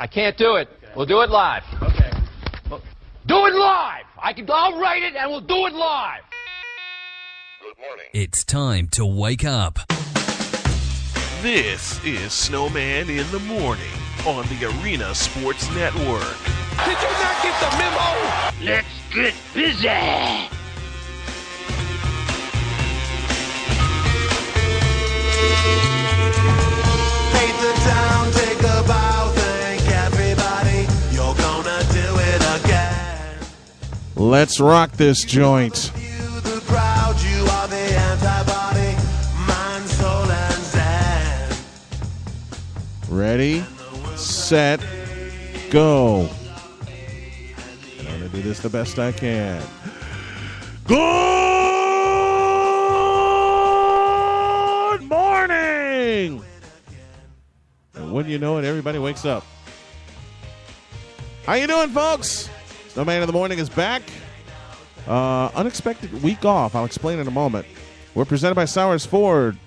I can't do it. Okay. We'll do it live. Okay. Do it live! I'll write it and we'll do it live! Good morning. It's time to wake up. This is Snowman in the Morning on the Arena Sports Network. Did you not get the memo? Let's get busy! Paint the town, take a bow, thank everybody. You're gonna do it again. Let's rock this joint. You, the crowd, you are the antibody, mind, soul, and zen. Ready, set, go. And I'm going to do this the best I can. Good morning! And when you know it, everybody wakes up. How you doing, folks? Snowman in the Morning is back. Unexpected week off. I'll explain in a moment. We're presented by Sowers Ford,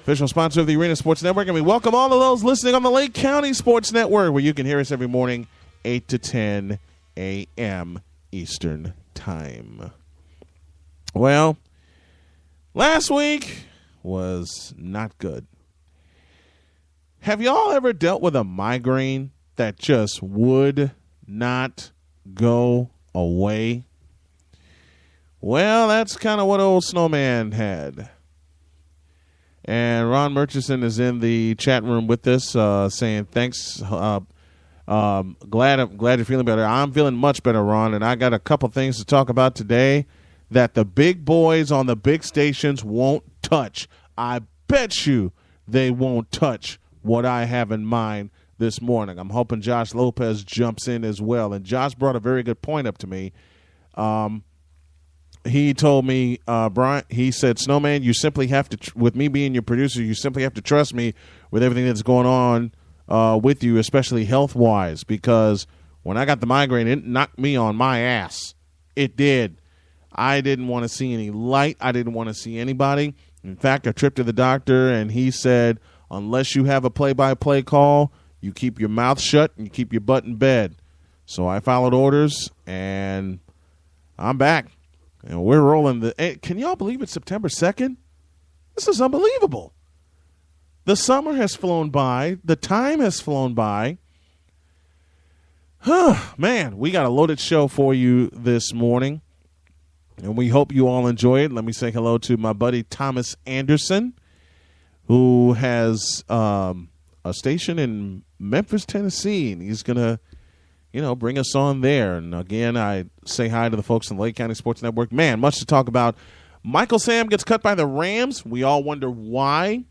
official sponsor of the Arena Sports Network, and we welcome all of those listening on the Lake County Sports Network, where you can hear us every morning, 8 to 10 a.m. Eastern Time. Well, last week was not good. Have y'all ever dealt with a migraine that just would not go away? Well, that's kind of what old Snowman had. And Ron Murchison is in the chat room with us, saying thanks. Glad you're feeling better. I'm feeling much better, Ron, and I got a couple things to talk about today that the big boys on the big stations won't touch. I bet you they won't touch what I have in mind this morning. I'm hoping Josh Lopez jumps in as well. And Josh brought a very good point up to me. He told me, Brian, he said, Snowman, you simply have to, with me being your producer, you simply have to trust me with everything that's going on with you, especially health-wise, because when I got the migraine, it knocked me on my ass. It did. I didn't want to see any light. I didn't want to see anybody. In fact, I tripped to the doctor, and he said, unless you have a play-by-play call, you keep your mouth shut and you keep your butt in bed. So I followed orders, and I'm back. And we're rolling. Can y'all believe it's September 2nd? This is unbelievable. The summer has flown by. The time has flown by. Man, we got a loaded show for you this morning, and we hope you all enjoy it. Let me say hello to my buddy Thomas Anderson, who has a station in Memphis, Tennessee, and he's going to bring us on there. And again, I say hi to the folks in the Lake County Sports Network. Man, much to talk about. Michael Sam gets cut by the Rams. We all wonder why.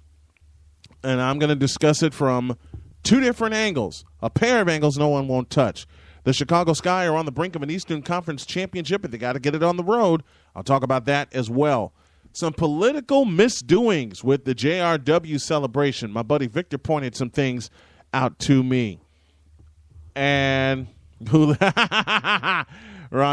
And I'm going to discuss it from two different angles, a pair of angles no one won't touch. The Chicago Sky are on the brink of an Eastern Conference championship, and they got to get it on the road. I'll talk about that as well. Some political misdoings with the JRW celebration. My buddy Victor pointed some things out to me. And Ron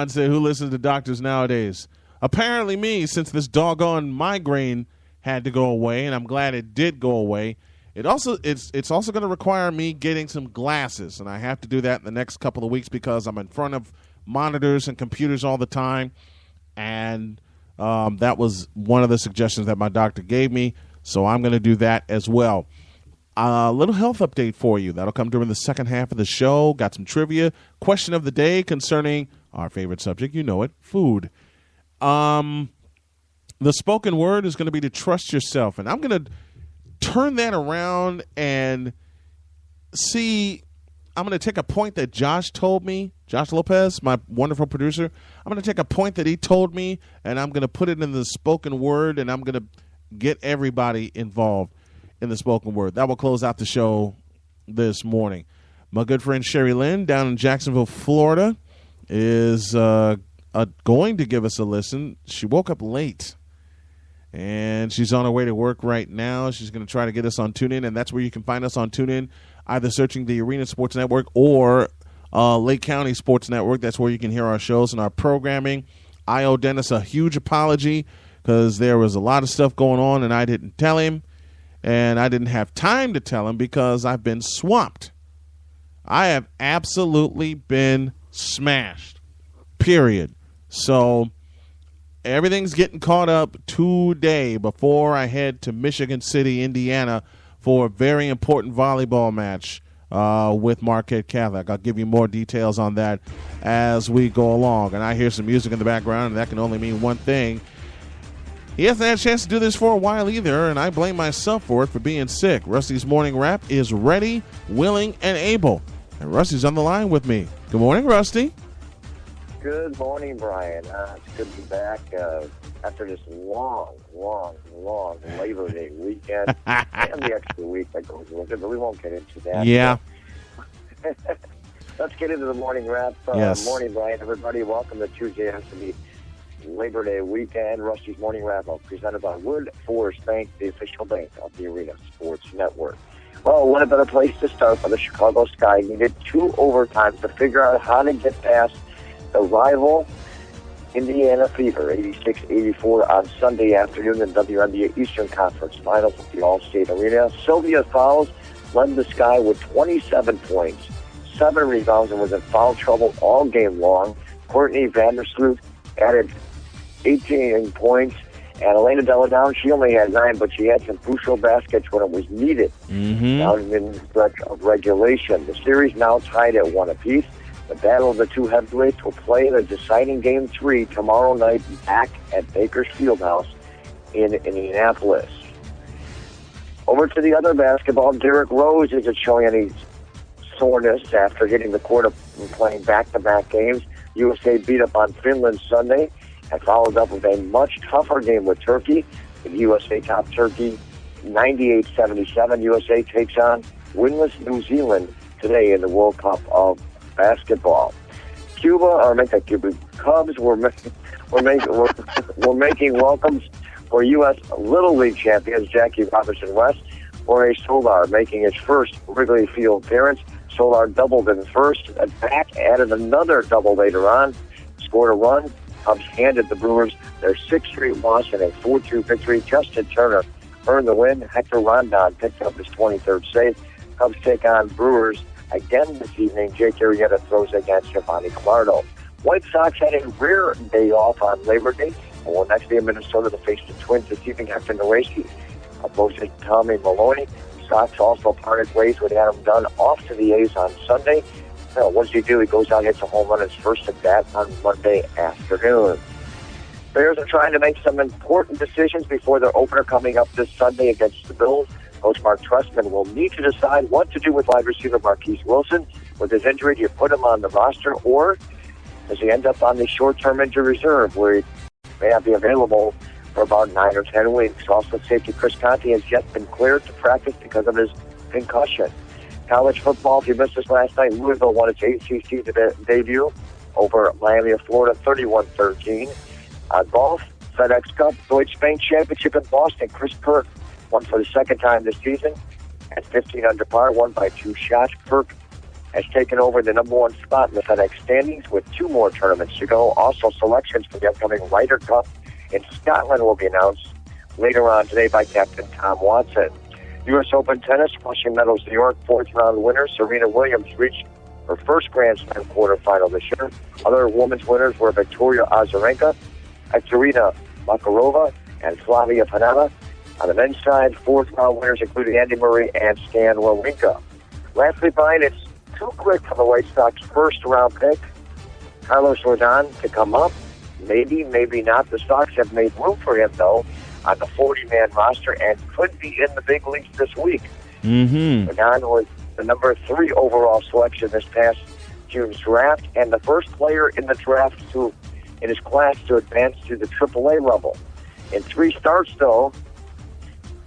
said, who listens to doctors nowadays? Apparently me, since this doggone migraine had to go away, and I'm glad it did go away. It's also going to require me getting some glasses, and I have to do that in the next couple of weeks because I'm in front of monitors and computers all the time, and that was one of the suggestions that my doctor gave me, so I'm going to do that as well. A little health update for you. That'll come during the second half of the show. Got some trivia. Question of the day concerning our favorite subject, you know it, food. The spoken word is going to be to trust yourself, and I'm going to turn that around and see. I'm going to take a point that Josh told me, Josh Lopez, my wonderful producer. I'm going to take a point that he told me, and I'm going to put it in the spoken word, and I'm going to get everybody involved in the spoken word. That will close out the show this morning. My good friend Sherry Lynn down in Jacksonville, Florida, is going to give us a listen. She woke up late, and she's on her way to work right now. She's going to try to get us on TuneIn, and that's where you can find us on TuneIn, either searching the Arena Sports Network or Lake County Sports Network. That's where you can hear our shows and our programming. I owe Dennis a huge apology because there was a lot of stuff going on, and I didn't tell him, and I didn't have time to tell him because I've been swamped. I have absolutely been smashed, period. So everything's getting caught up today before I head to Michigan City, Indiana, for a very important volleyball match with Marquette Catholic. I'll give you more details on that as we go along. And I hear some music in the background, and that can only mean one thing. He hasn't had a chance to do this for a while either, and I blame myself for it for being sick. Rusty's Morning Wrap is ready, willing, and able. And Rusty's on the line with me. Good morning, Rusty. Good morning, Brian. It's good to be back after this long Labor Day weekend and the extra week that goes with it, but we won't get into that. Yeah. Let's get into the morning wrap. Yes. Morning, Brian, everybody. Welcome to Tuesday after the Labor Day weekend. Rusty's Morning Wrap presented by Wood Forest Bank, the official bank of the Arena Sports Network. Well, what a better place to start for the Chicago Sky. Needed 2 overtimes to figure out how to get past the rival Indiana Fever, 86-84 on Sunday afternoon in WNBA Eastern Conference Finals at the All-State Arena. Sylvia Fowles led the Sky with 27 points, 7 rebounds, and was in foul trouble all game long. Courtney Vandersloot added 18 points, and Elena Deladown, she only had 9, but she had some crucial baskets when it was needed down in the stretch of regulation. The series now tied at 1 apiece. The battle of the 2 heavyweights will play the deciding Game 3 tomorrow night back at Baker's Fieldhouse in Indianapolis. Over to the other basketball, Derrick Rose isn't showing any soreness after hitting the court and playing back-to-back games. USA beat up on Finland Sunday and followed up with a much tougher game with Turkey. The USA topped Turkey 98-77. USA takes on winless New Zealand today in the World Cup of basketball. The Cubs were making welcomes for U.S. Little League champions Jackie Robinson-West. Jorge Solar making his first Wrigley Field appearance. Solar doubled in the first at bat, added another double later on, scored a run. Cubs handed the Brewers their 6th straight loss in a 4-2 victory. Justin Turner earned the win. Hector Rondon picked up his 23rd save. Cubs take on Brewers again this evening. Jake Arrieta throws against Giovanni Clardo. White Sox had a rare day off on Labor Day. And will next be in Minnesota to face the Twins this evening after Noesky opposing Tommy Maloney. Sox also parted ways with Adam Dunn off to the A's on Sunday. Well, what does he do? He goes out and hits a home run his first at bat on Monday afternoon. Bears are trying to make some important decisions before their opener coming up this Sunday against the Bills. Coach Mark Trestman will need to decide what to do with wide receiver Marquise Wilson. With his injury, do you put him on the roster, or does he end up on the short-term injury reserve where he may not be available for about 9 or 10 weeks? Also, safety Chris Conte has yet been cleared to practice because of his concussion. College football, if you missed this last night, Louisville won its ACC debut over Miami of Florida, 31-13. Golf, FedEx Cup, Deutsche Bank Championship in Boston. Chris Kirk won for the second time this season at 15 under par, won by 2 shots. Kirk has taken over the number 1 spot in the FedEx standings with 2 more tournaments to go. Also, selections for the upcoming Ryder Cup in Scotland will be announced later on today by Captain Tom Watson. U.S. Open tennis, Flushing Meadows, New York, 4th-round winner Serena Williams reached her first Grand Slam quarterfinal this year. Other women's winners were Victoria Azarenka, Ekaterina Makarova, and Flavia Panetta. On the men's side, 4th-round winners including Andy Murray and Stan Wawrinka. Lastly, Brian, it's too quick for the White Sox first-round pick, Carlos Rodon, to come up. Maybe, maybe not. The Sox have made room for him, though, on the 40-man roster and could be in the big leagues this week. Rodon was the number 3 overall selection this past June's draft and the first player in the draft in his class to advance to the AAA level. In 3 starts, though,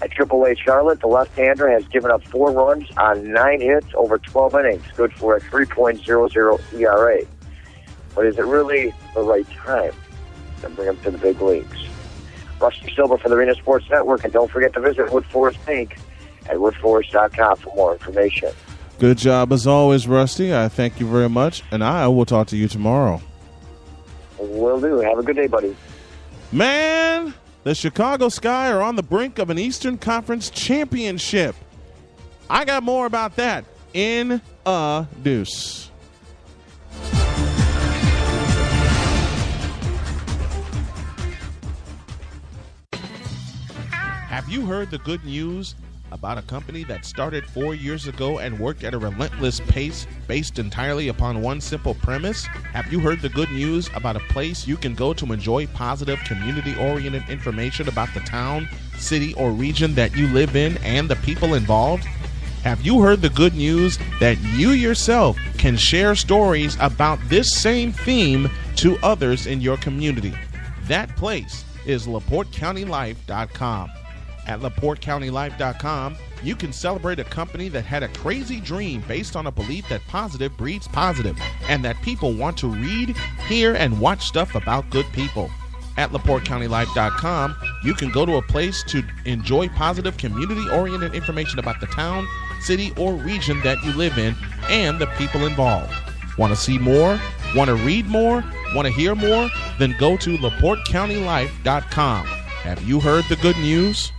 at AAA Charlotte, the left-hander has given up 4 runs on 9 hits over 12 innings, good for a 3.00 ERA. But is it really the right time to bring him to the big leagues? Rusty Silver for the Arena Sports Network, and don't forget to visit Wood Forest Bank at woodforest.com for more information. Good job as always, Rusty. I thank you very much, and I will talk to you tomorrow. Will do. Have a good day, buddy. Man, the Chicago Sky are on the brink of an Eastern Conference championship. I got more about that in a deuce. Have you heard the good news about a company that started 4 years ago and worked at a relentless pace based entirely upon one simple premise? Have you heard the good news about a place you can go to enjoy positive, community-oriented information about the town, city, or region that you live in and the people involved? Have you heard the good news that you yourself can share stories about this same theme to others in your community? That place is LaPorteCountyLife.com. At LaPorteCountyLife.com, you can celebrate a company that had a crazy dream based on a belief that positive breeds positive, and that people want to read, hear, and watch stuff about good people. At LaPorteCountyLife.com, you can go to a place to enjoy positive, community-oriented information about the town, city, or region that you live in and the people involved. Want to see more? Want to read more? Want to hear more? Then go to LaPorteCountyLife.com. Have you heard the good news?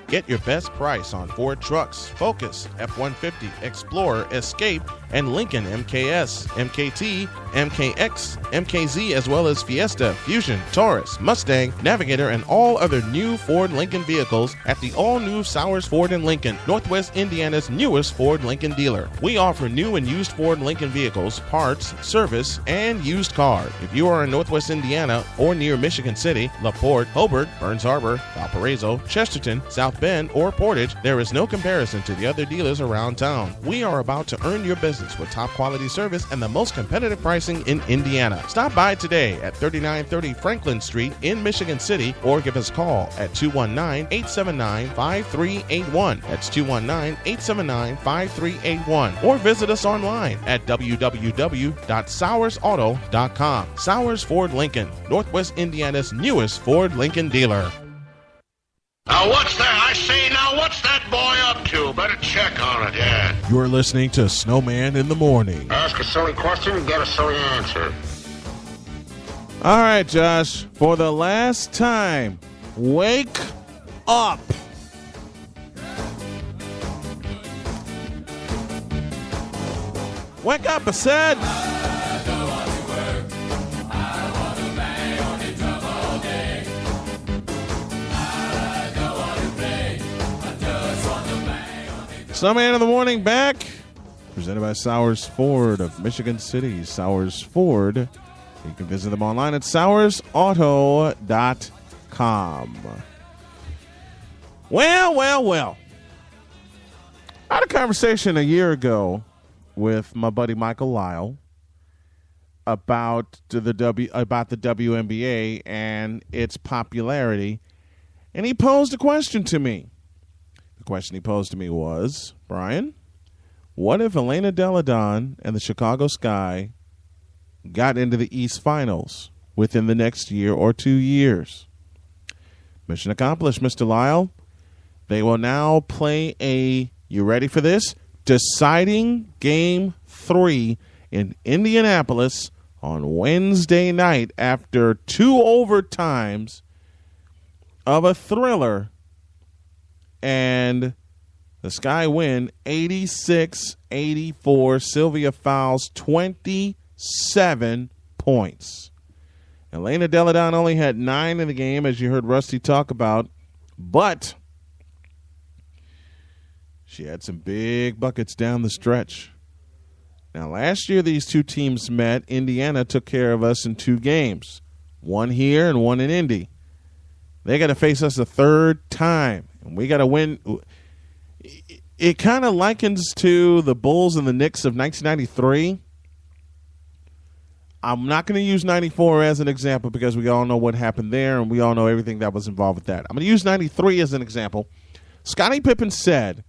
Get your best price on Ford trucks, Focus, F-150, Explorer, Escape, and Lincoln MKS, MKT, MKX, MKZ, as well as Fiesta, Fusion, Taurus, Mustang, Navigator, and all other new Ford Lincoln vehicles at the all-new Sowers Ford in Lincoln, Northwest Indiana's newest Ford Lincoln dealer. We offer new and used Ford Lincoln vehicles, parts, service, and used cars. If you are in Northwest Indiana or near Michigan City, LaPorte, Hobart, Burns Harbor, Valparaiso, Chesterton, South Bend, or Portage, there is no comparison to the other dealers around town. We are about to earn your business with top quality service and the most competitive pricing in Indiana. Stop by today at 3930 Franklin Street in Michigan City or give us a call at 219-879-5381. That's 219-879-5381. Or visit us online at www.sowersauto.com. Sowers Ford Lincoln, Northwest Indiana's newest Ford Lincoln dealer. Now what's that? I say, now what's that boy up to? Better check on it, yeah. You're listening to Snowman in the Morning. Ask a silly question and get a silly answer. All right, Josh, for the last time, wake up. Wake up, I said. Snowman in the Morning back, presented by Sowers Ford of Michigan City. Sowers Ford. You can visit them online at sowersauto.com. Well. I had a conversation a year ago with my buddy Michael Lyle about the WNBA and its popularity, and he posed a question to me. The question he posed to me was, Brian, what if Elena Delle Donne and the Chicago Sky got into the East Finals within the next year or 2 years? Mission accomplished, Mr. Lyle. They will now play you ready for this? Deciding Game 3 in Indianapolis on Wednesday night after 2 overtimes of a thriller. And the Sky win 86-84. Sylvia fouls 27 points. Elena Delle Donne only had 9 in the game, as you heard Rusty talk about, but she had some big buckets down the stretch. Now, last year these two teams met. Indiana took care of us in 2 games, one here and one in Indy. They got to face us a third time, and we got to win. It kind of likens to the Bulls and the Knicks of 1993. I'm not going to use 94 as an example because we all know what happened there, and we all know everything that was involved with that. I'm going to use 93 as an example. Scottie Pippen said,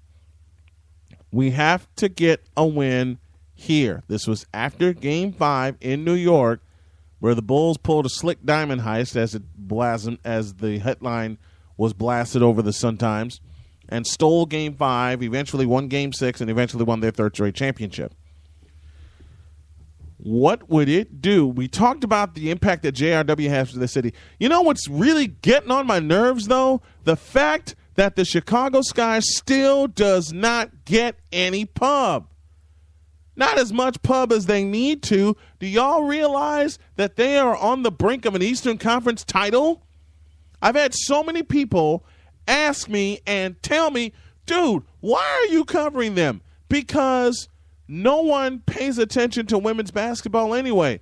we have to get a win here. This was after Game 5 in New York, where the Bulls pulled a slick diamond heist, as the headline was blasted over the Sun-Times, and stole Game 5, eventually won Game 6, and eventually won their third straight championship. What would it do? We talked about the impact that JRW has for the city. You know what's really getting on my nerves, though? The fact that the Chicago Sky still does not get any pub. Not as much pub as they need to. Do y'all realize that they are on the brink of an Eastern Conference title? I've had so many people ask me and tell me, dude, why are you covering them? Because no one pays attention to women's basketball anyway.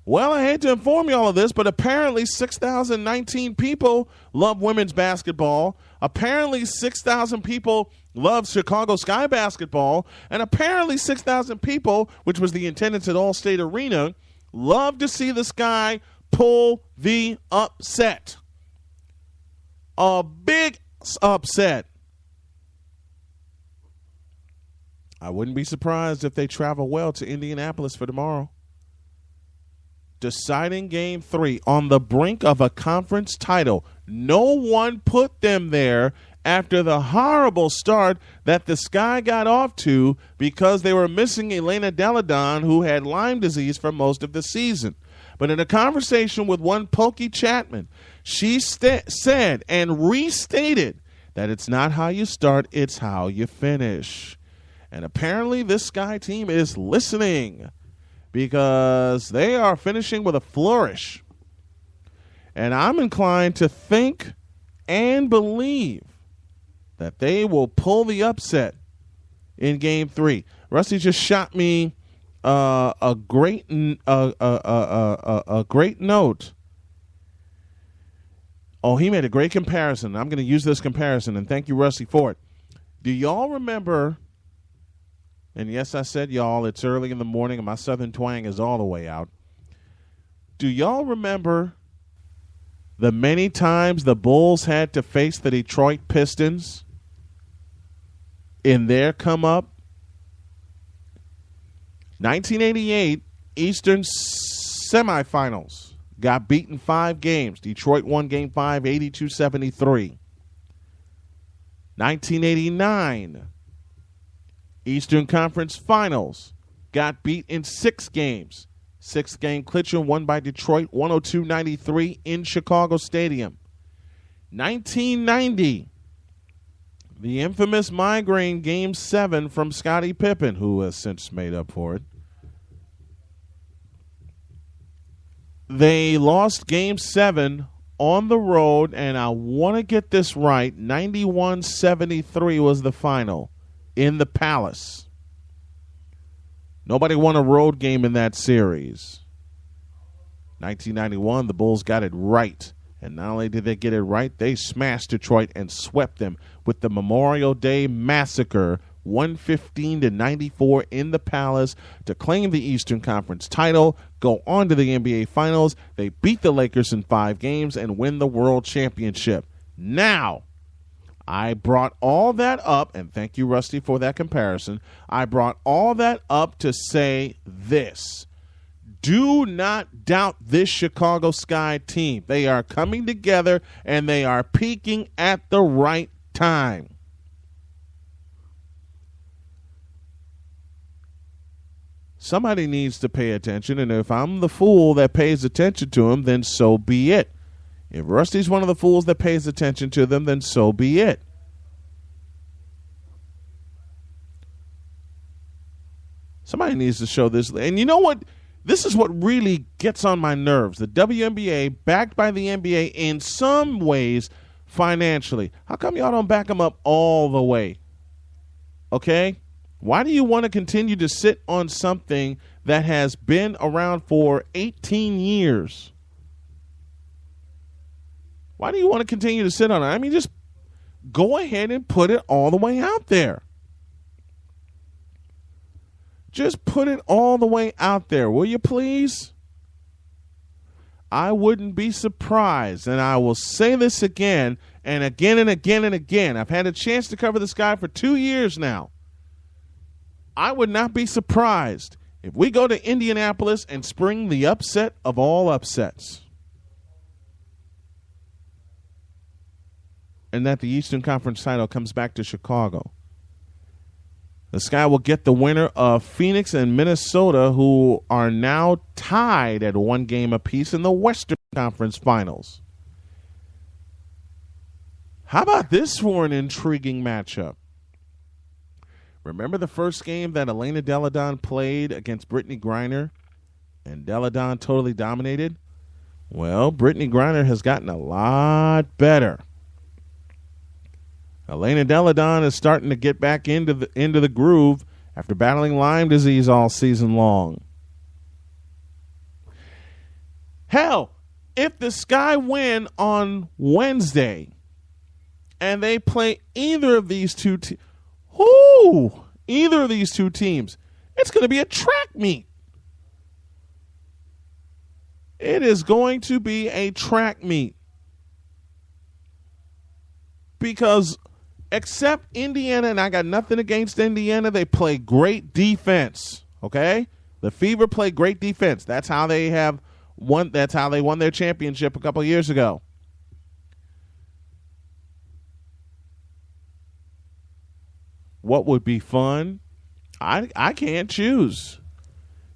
Well, I hate to inform you all of this, but apparently 6,019 people love women's basketball. Apparently 6,000 people love Chicago Sky basketball. And apparently 6,000 people, which was the attendance at Allstate Arena, love to see the Sky pull the upset. A big upset. I wouldn't be surprised if they travel well to Indianapolis for tomorrow. Deciding Game 3 on the brink of a conference title. No one put them there after the horrible start that the Sky got off to because they were missing Elena Deladon, who had Lyme disease for most of the season. But in a conversation with one Pokey Chapman, she said and restated that it's not how you start, it's how you finish. And apparently this Sky team is listening, because they are finishing with a flourish. And I'm inclined to think and believe that they will pull the upset in Game 3. Rusty just shot me a great note. Oh, he made a great comparison. I'm going to use this comparison, and thank you, Rusty, for it. Do y'all remember... And yes, I said y'all, it's early in the morning and my southern twang is all the way out. Do y'all remember the many times the Bulls had to face the Detroit Pistons in their come-up? 1988 Eastern semifinals. Got beaten 5 games. Detroit won Game 5, 82-73. 1989 Eastern Conference Finals, got beat in 6 games. 6-game clincher won by Detroit, 102-93 in Chicago Stadium. 1990, the infamous migraine Game 7 from Scottie Pippen, who has since made up for it. They lost Game 7 on the road, and I want to get this right, 91-73 was the final. In the Palace. Nobody won a road game in that series. 1991, the Bulls got it right. And not only did they get it right, they smashed Detroit and swept them with the Memorial Day Massacre, 115-94 in the Palace to claim the Eastern Conference title, go on to the NBA Finals. They beat the Lakers in 5 games and win the World Championship. Now, I brought all that up, and thank you, Rusty, for that comparison. I brought all that up to say this. Do not doubt this Chicago Sky team. They are coming together, and they are peaking at the right time. Somebody needs to pay attention, and if I'm the fool that pays attention to them, then so be it. If Rusty's one of the fools that pays attention to them, then so be it. Somebody needs to show this. And you know what? This is what really gets on my nerves. The WNBA, backed by the NBA in some ways financially. How come y'all don't back them up all the way? Okay? Why do you want to continue to sit on something that has been around for 18 years? Why do you want to continue to sit on it? I mean, just go ahead and put it all the way out there. Just put it all the way out there, will you please? I wouldn't be surprised, and I will say this again and again and again and again. I've had a chance to cover this guy for 2 years now. I would not be surprised if we go to Indianapolis and spring the upset of all upsets. And that the Eastern Conference title comes back to Chicago. The Sky will get the winner of Phoenix and Minnesota, who are now tied at 1 game apiece in the Western Conference Finals. How about this for an intriguing matchup? Remember the first game that Elena Delle Donne played against Brittany Griner, and Delle Donne totally dominated? Well, Brittany Griner has gotten a lot better. Elena Delle Donne is starting to get back into the groove after battling Lyme disease all season long. Hell, if the Sky win on Wednesday and they play either of these two teams, it's going to be a track meet. It is going to be a track meet. Because except Indiana, and I got nothing against Indiana, they play great defense. Okay? The Fever play great defense. That's how they won their championship a couple of years ago. What would be fun? I can't choose.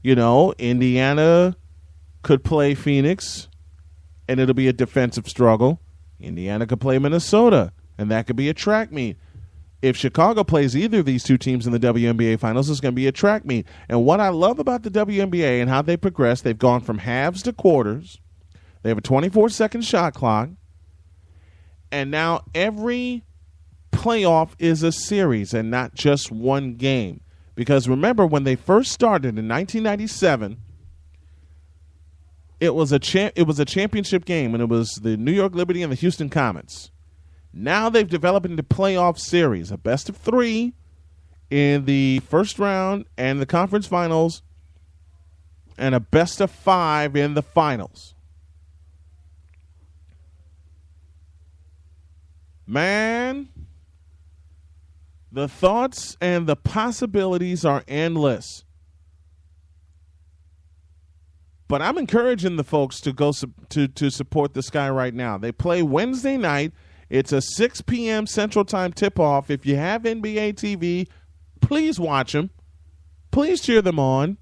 Indiana could play Phoenix, and it'll be a defensive struggle. Indiana could play Minnesota, and that could be a track meet. If Chicago plays either of these two teams in the WNBA Finals, it's going to be a track meet. And what I love about the WNBA and how they progress, they've gone from halves to quarters. They have a 24-second shot clock. And now every playoff is a series and not just one game. Because remember, when they first started in 1997, it was a championship game, and it was the New York Liberty and the Houston Comets. Now they've developed into playoff series, a best of 3 in the first round and the conference finals, and a best of 5 in the finals. Man, the thoughts and the possibilities are endless. But I'm encouraging the folks to go to support the Sky right now. They play Wednesday night. It's a 6 p.m. Central Time tip-off. If you have NBA TV, please watch them. Please cheer them on.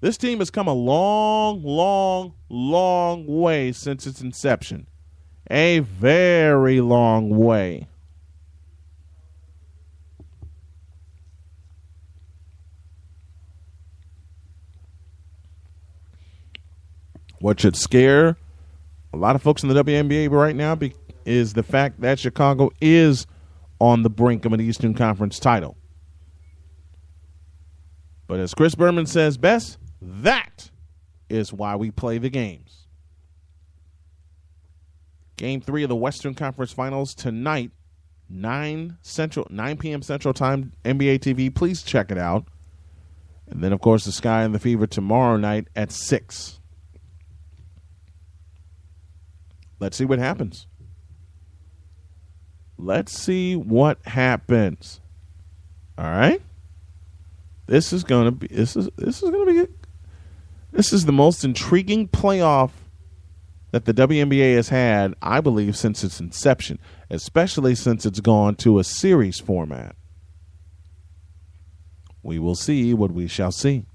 This team has come a long, long, long way since its inception. A very long way. What should scare a lot of folks in the WNBA right now is the fact that Chicago is on the brink of an Eastern Conference title. But as Chris Berman says best, that is why we play the games. Game 3 of the Western Conference Finals tonight, 9 p.m. Central Time, NBA TV. Please check it out. And then, of course, the Sky and the Fever tomorrow night at 6. Let's see what happens. Let's see what happens. All right? This is the most intriguing playoff that the WNBA has had, I believe, since its inception, especially since it's gone to a series format. We will see what we shall see.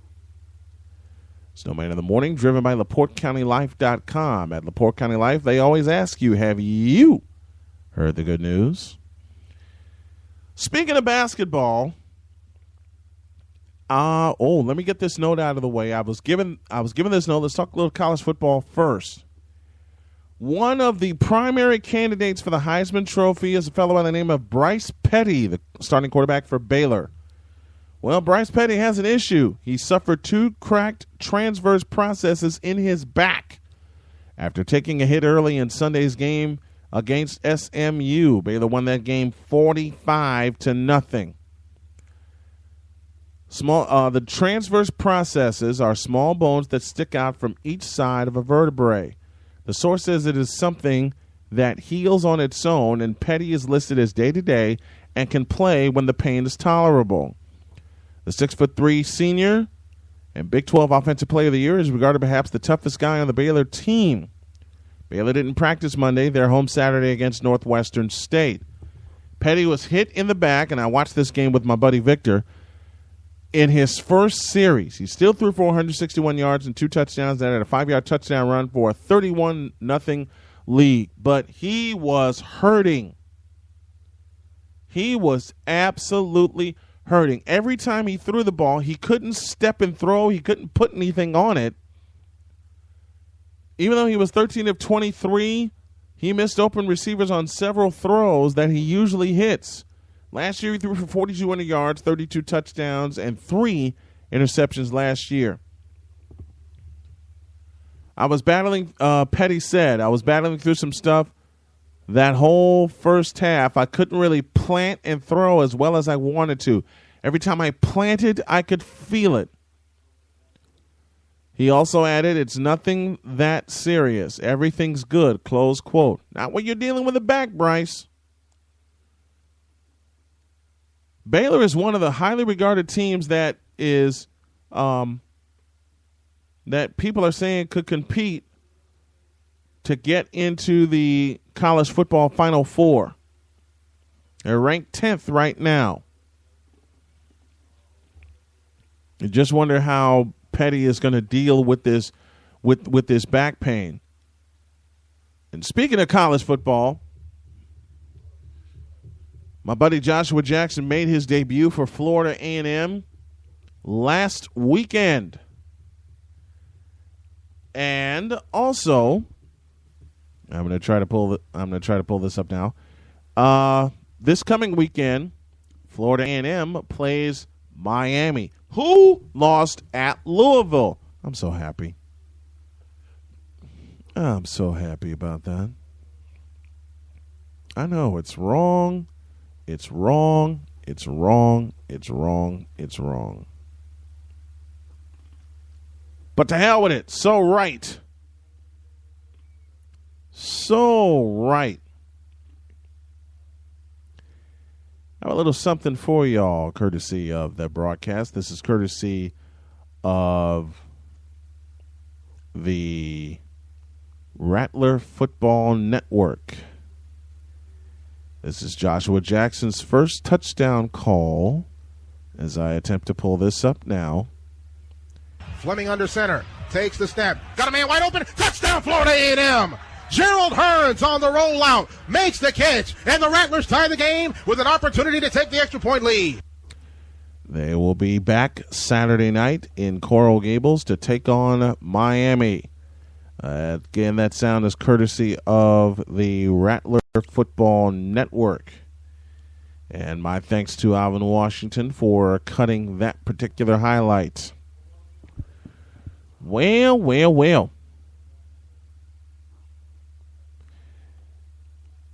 Snowman in the Morning, driven by LaPorteCountyLife.com. At LaPorte County Life, they always ask you, have you heard the good news? Speaking of basketball, let me get this note out of the way. I was given this note. Let's talk a little college football first. One of the primary candidates for the Heisman Trophy is a fellow by the name of Bryce Petty, the starting quarterback for Baylor. Well, Bryce Petty has an issue. He suffered 2 cracked transverse processes in his back after taking a hit early in Sunday's game against SMU. Baylor won that game 45-0. The transverse processes are small bones that stick out from each side of a vertebrae. The source says it is something that heals on its own, and Petty is listed as day-to-day and can play when the pain is tolerable. The 6'3" senior and Big 12 Offensive Player of the Year is regarded perhaps the toughest guy on the Baylor team. Baylor didn't practice Monday. They're home Saturday against Northwestern State. Petty was hit in the back, and I watched this game with my buddy Victor. in his first series. He still threw for 161 yards and 2 touchdowns. That had a 5-yard touchdown run for a 31-0 lead. But he was hurting. He was absolutely hurting. Every time he threw the ball, he couldn't step and throw. He couldn't put anything on it. Even though he was 13 of 23, he missed open receivers on several throws that he usually hits. Last year, he threw for 4,200 yards, 32 touchdowns, and 3 interceptions last year. I was battling, Petty said, I was battling through some stuff. That whole first half, I couldn't really plant and throw as well as I wanted to. Every time I planted, I could feel it. He also added, it's nothing that serious. Everything's good, close quote. Not when you're dealing with a back, Bryce. Baylor is one of the highly regarded teams that is that people are saying could compete to get into the college football Final Four. They're ranked 10th right now. You just wonder how Petty is going to deal with this with this back pain. And speaking of college football, my buddy Joshua Jackson made his debut for Florida A&M last weekend. And also, I'm going to try to pull this up now. This coming weekend, Florida A&M plays Miami, who lost at Louisville. I'm so happy. I'm so happy about that. I know it's wrong. It's wrong. It's wrong. It's wrong. It's wrong. But to hell with it. So right. So right. I have a little something for y'all, courtesy of the broadcast. This is courtesy of the Rattler Football Network. This is Joshua Jackson's first touchdown call as I attempt to pull this up now. Fleming under center, takes the snap, got a man wide open, touchdown Florida A&M! Gerald Hearns on the rollout, makes the catch, and the Rattlers tie the game with an opportunity to take the extra point lead. They will be back Saturday night in Coral Gables to take on Miami. Again, that sound is courtesy of the Rattler Football Network. And my thanks to Alvin Washington for cutting that particular highlight. Well.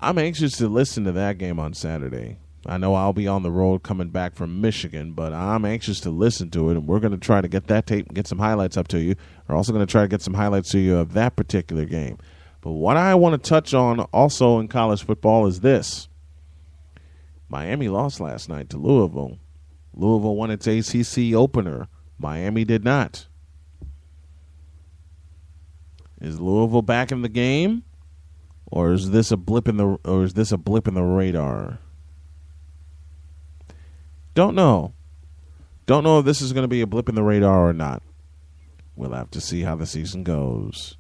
I'm anxious to listen to that game on Saturday. I know I'll be on the road coming back from Michigan, but I'm anxious to listen to it, and we're going to try to get that tape and get some highlights up to you. We're also going to try to get some highlights to you of that particular game. But what I want to touch on also in college football is this. Miami lost last night to Louisville. Louisville won its ACC opener. Miami did not. Is Louisville back in the game? Or is this a blip in the radar? Don't know. Don't know if this is going to be a blip in the radar or not. We'll have to see how the season goes.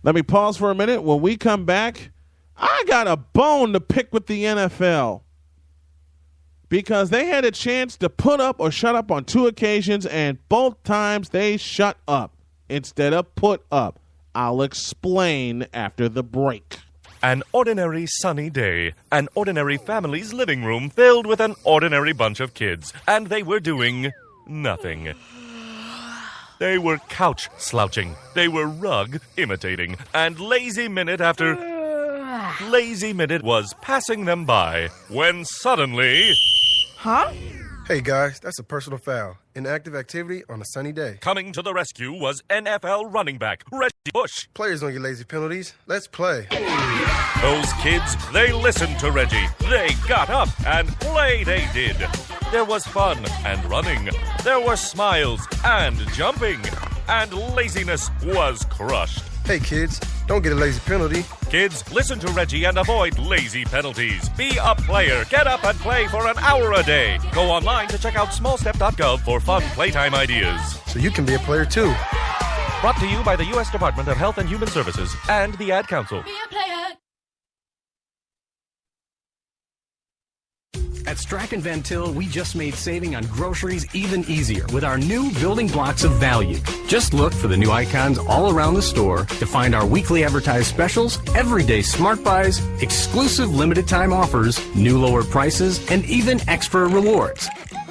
Let me pause for a minute. When we come back, I got a bone to pick with the NFL. Because they had a chance to put up or shut up on 2 occasions, and both times they shut up instead of put up. I'll explain after the break. An ordinary sunny day, an ordinary family's living room filled with an ordinary bunch of kids, and they were doing nothing. They were couch slouching, they were rug imitating, and lazy minute after lazy minute was passing them by, when suddenly... Huh? Hey guys, that's a personal foul. Inactive activity on a sunny day. Coming to the rescue was NFL running back Reggie Bush. Players don't get lazy penalties. Let's play. Those kids, they listened to Reggie. They got up and play they did. There was fun and running. There were smiles and jumping. And laziness was crushed. Hey kids, don't get a lazy penalty. Kids, listen to Reggie and avoid lazy penalties. Be a player. Get up and play for an hour a day. Go online to check out smallstep.gov for fun playtime ideas. So you can be a player too. Brought to you by the U.S. Department of Health and Human Services and the Ad Council. Be a player. At Strachan Van Til, we just made saving on groceries even easier with our new Building Blocks of Value. Just look for the new icons all around the store to find our weekly advertised specials, everyday smart buys, exclusive limited time offers, new lower prices, and even extra rewards.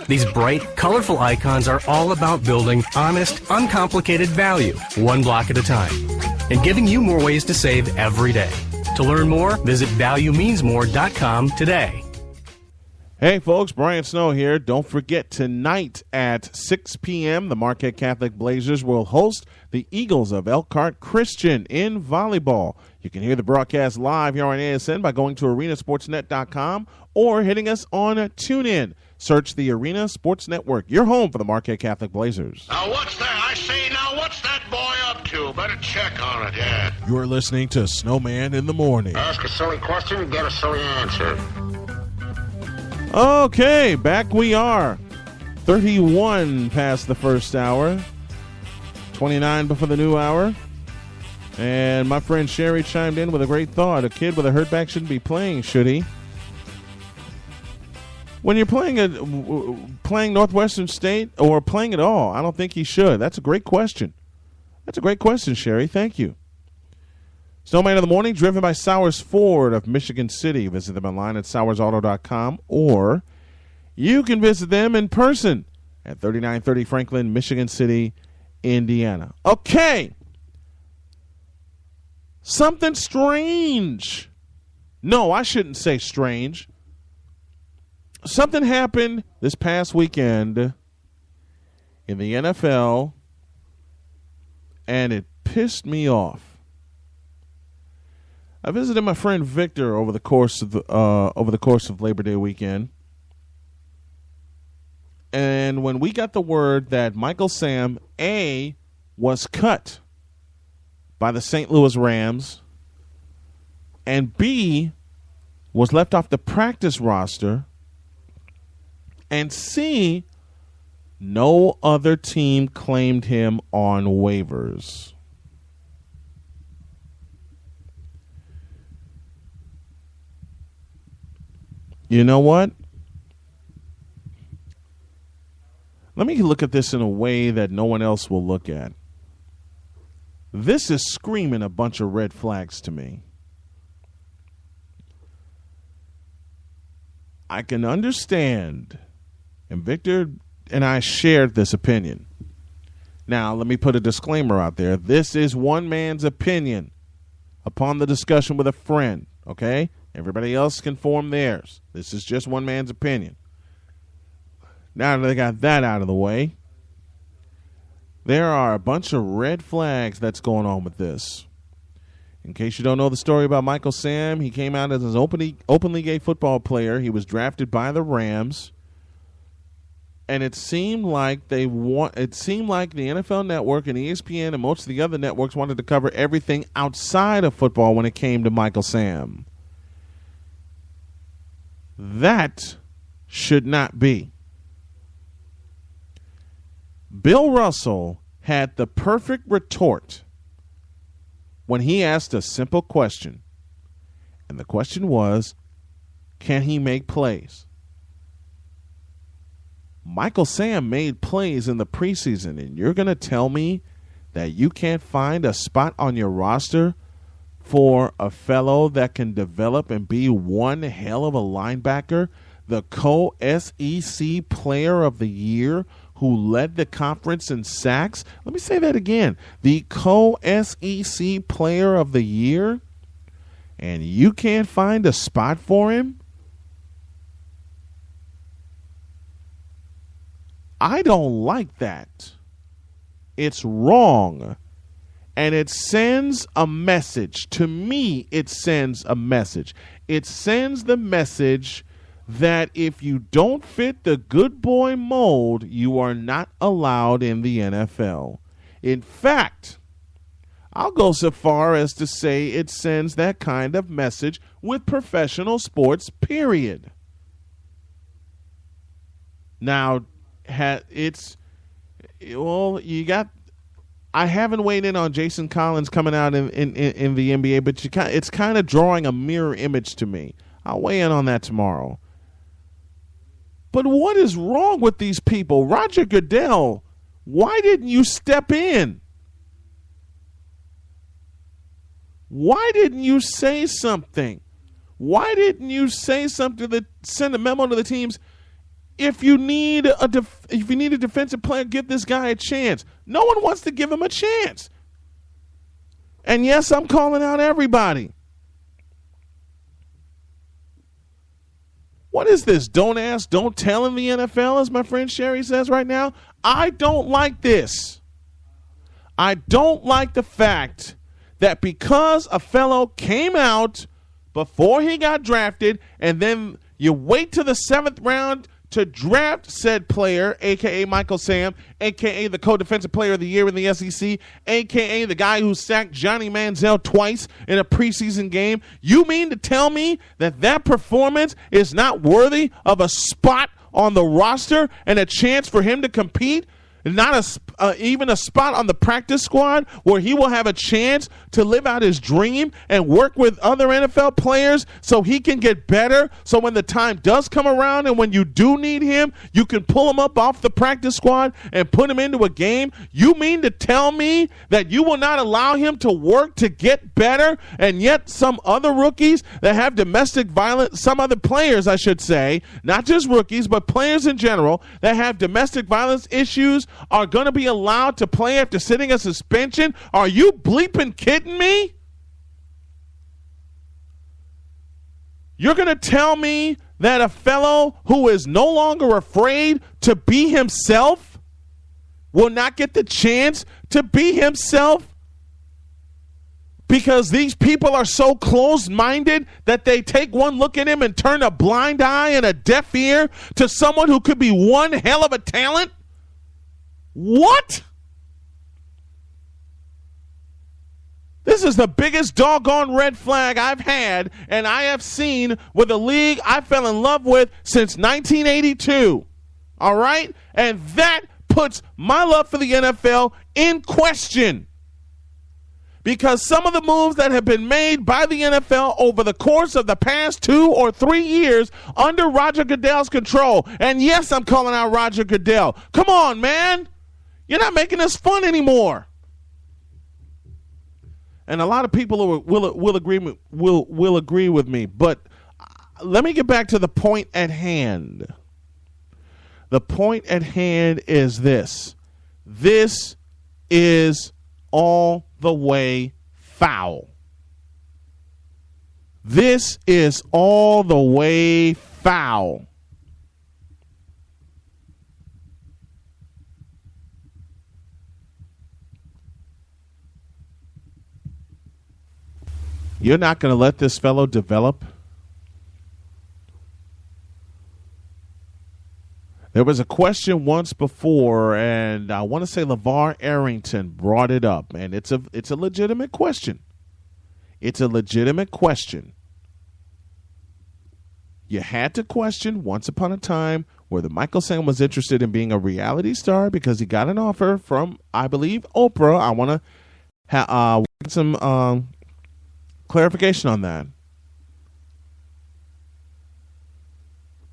These bright, colorful icons are all about building honest, uncomplicated value, one block at a time, and giving you more ways to save every day. To learn more, visit ValueMeansMore.com today. Hey, folks, Brian Snow here. Don't forget, tonight at 6 p.m., the Marquette Catholic Blazers will host the Eagles of Elkhart Christian in volleyball. You can hear the broadcast live here on ASN by going to arenasportsnet.com or hitting us on TuneIn. Search the Arena Sports Network, your home for the Marquette Catholic Blazers. Now what's that? I say, now what's that boy up to? Better check on it, yeah. You're listening to Snowman in the Morning. Ask a silly question, get a silly answer. Okay, back we are. 31 past the first hour. 29 before the new hour. And my friend Sherry chimed in with a great thought. A kid with a hurt back shouldn't be playing, should he? When you're playing Northwestern State or playing at all, I don't think he should. That's a great question. That's a great question, Sherry. Thank you. Snowman of the Morning, driven by Sowers Ford of Michigan City. Visit them online at sowersauto.com, or you can visit them in person at 3930 Franklin, Michigan City, Indiana. Okay. Something strange. No, I shouldn't say strange. Something happened this past weekend in the NFL, and it pissed me off. I visited my friend Victor over the course of Labor Day weekend, and when we got the word that Michael Sam A was cut by the St. Louis Rams and B was left off the practice roster, and C, no other team claimed him on waivers. You know what? Let me look at this in a way that no one else will look at. This is screaming a bunch of red flags to me. I can understand, and Victor and I shared this opinion. Now, let me put a disclaimer out there. This is one man's opinion upon the discussion with a friend, okay? Everybody else can form theirs. This is just one man's opinion. Now that they got that out of the way, there are a bunch of red flags that's going on with this. In case you don't know the story about Michael Sam, he came out as an openly gay football player. He was drafted by the Rams, and it seemed like the NFL Network and ESPN and most of the other networks wanted to cover everything outside of football when it came to Michael Sam. That should not be. Bill Russell had the perfect retort when he asked a simple question. And the question was, can he make plays? Michael Sam made plays in the preseason, and you're going to tell me that you can't find a spot on your roster for a fellow that can develop and be one hell of a linebacker, the co-SEC player of the year who led the conference in sacks? Let me say that again. The co-SEC player of the year, and you can't find a spot for him? I don't like that. It's wrong. And it sends a message. To me, it sends a message. It sends the message that if you don't fit the good boy mold, you are not allowed in the NFL. In fact, I'll go so far as to say it sends that kind of message with professional sports, period. Now, I haven't weighed in on Jason Collins coming out in the NBA, but it's kind of drawing a mirror image to me. I'll weigh in on that tomorrow. But what is wrong with these people? Roger Goodell, why didn't you step in? Why didn't you say something? Why didn't you say something that send a memo to the teams? If you need a defensive player, give this guy a chance. No one wants to give him a chance. And yes, I'm calling out everybody. What is this? Don't ask, don't tell in the NFL, as my friend Sherry says right now. I don't like this. I don't like the fact that because a fellow came out before he got drafted and then you wait to the 7th round to draft said player, a.k.a. Michael Sam, a.k.a. the co-defensive player of the year in the SEC, a.k.a. the guy who sacked Johnny Manziel twice in a preseason game. You mean to tell me that performance is not worthy of a spot on the roster and a chance for him to compete? Not even a spot on the practice squad where he will have a chance to live out his dream and work with other NFL players so he can get better. So when the time does come around and when you do need him, you can pull him up off the practice squad and put him into a game. You mean to tell me that you will not allow him to work to get better, and yet some other rookies that have domestic violence, some other players, I should say, not just rookies, but players in general that have domestic violence issues are going to be allowed to play after sitting a suspension? Are you bleeping kidding me? You're going to tell me that a fellow who is no longer afraid to be himself will not get the chance to be himself because these people are so closed-minded that they take one look at him and turn a blind eye and a deaf ear to someone who could be one hell of a talent? What? This is the biggest doggone red flag I've had and I have seen with a league I fell in love with since 1982. All right? And that puts my love for the NFL in question. Because some of the moves that have been made by the NFL over the course of the past 2 or 3 years under Roger Goodell's control. And yes, I'm calling out Roger Goodell. Come on, man. You're not making this fun anymore. And a lot of people will agree with me. But let me get back to the point at hand. The point at hand is this. This is all the way foul. This is all the way foul. You're not going to let this fellow develop? There was a question once before, and I want to say LeVar Arrington brought it up, and it's a legitimate question. It's a legitimate question. You had to question once upon a time whether Michael Sam was interested in being a reality star because he got an offer from, I believe, Oprah. I want to get some clarification on that.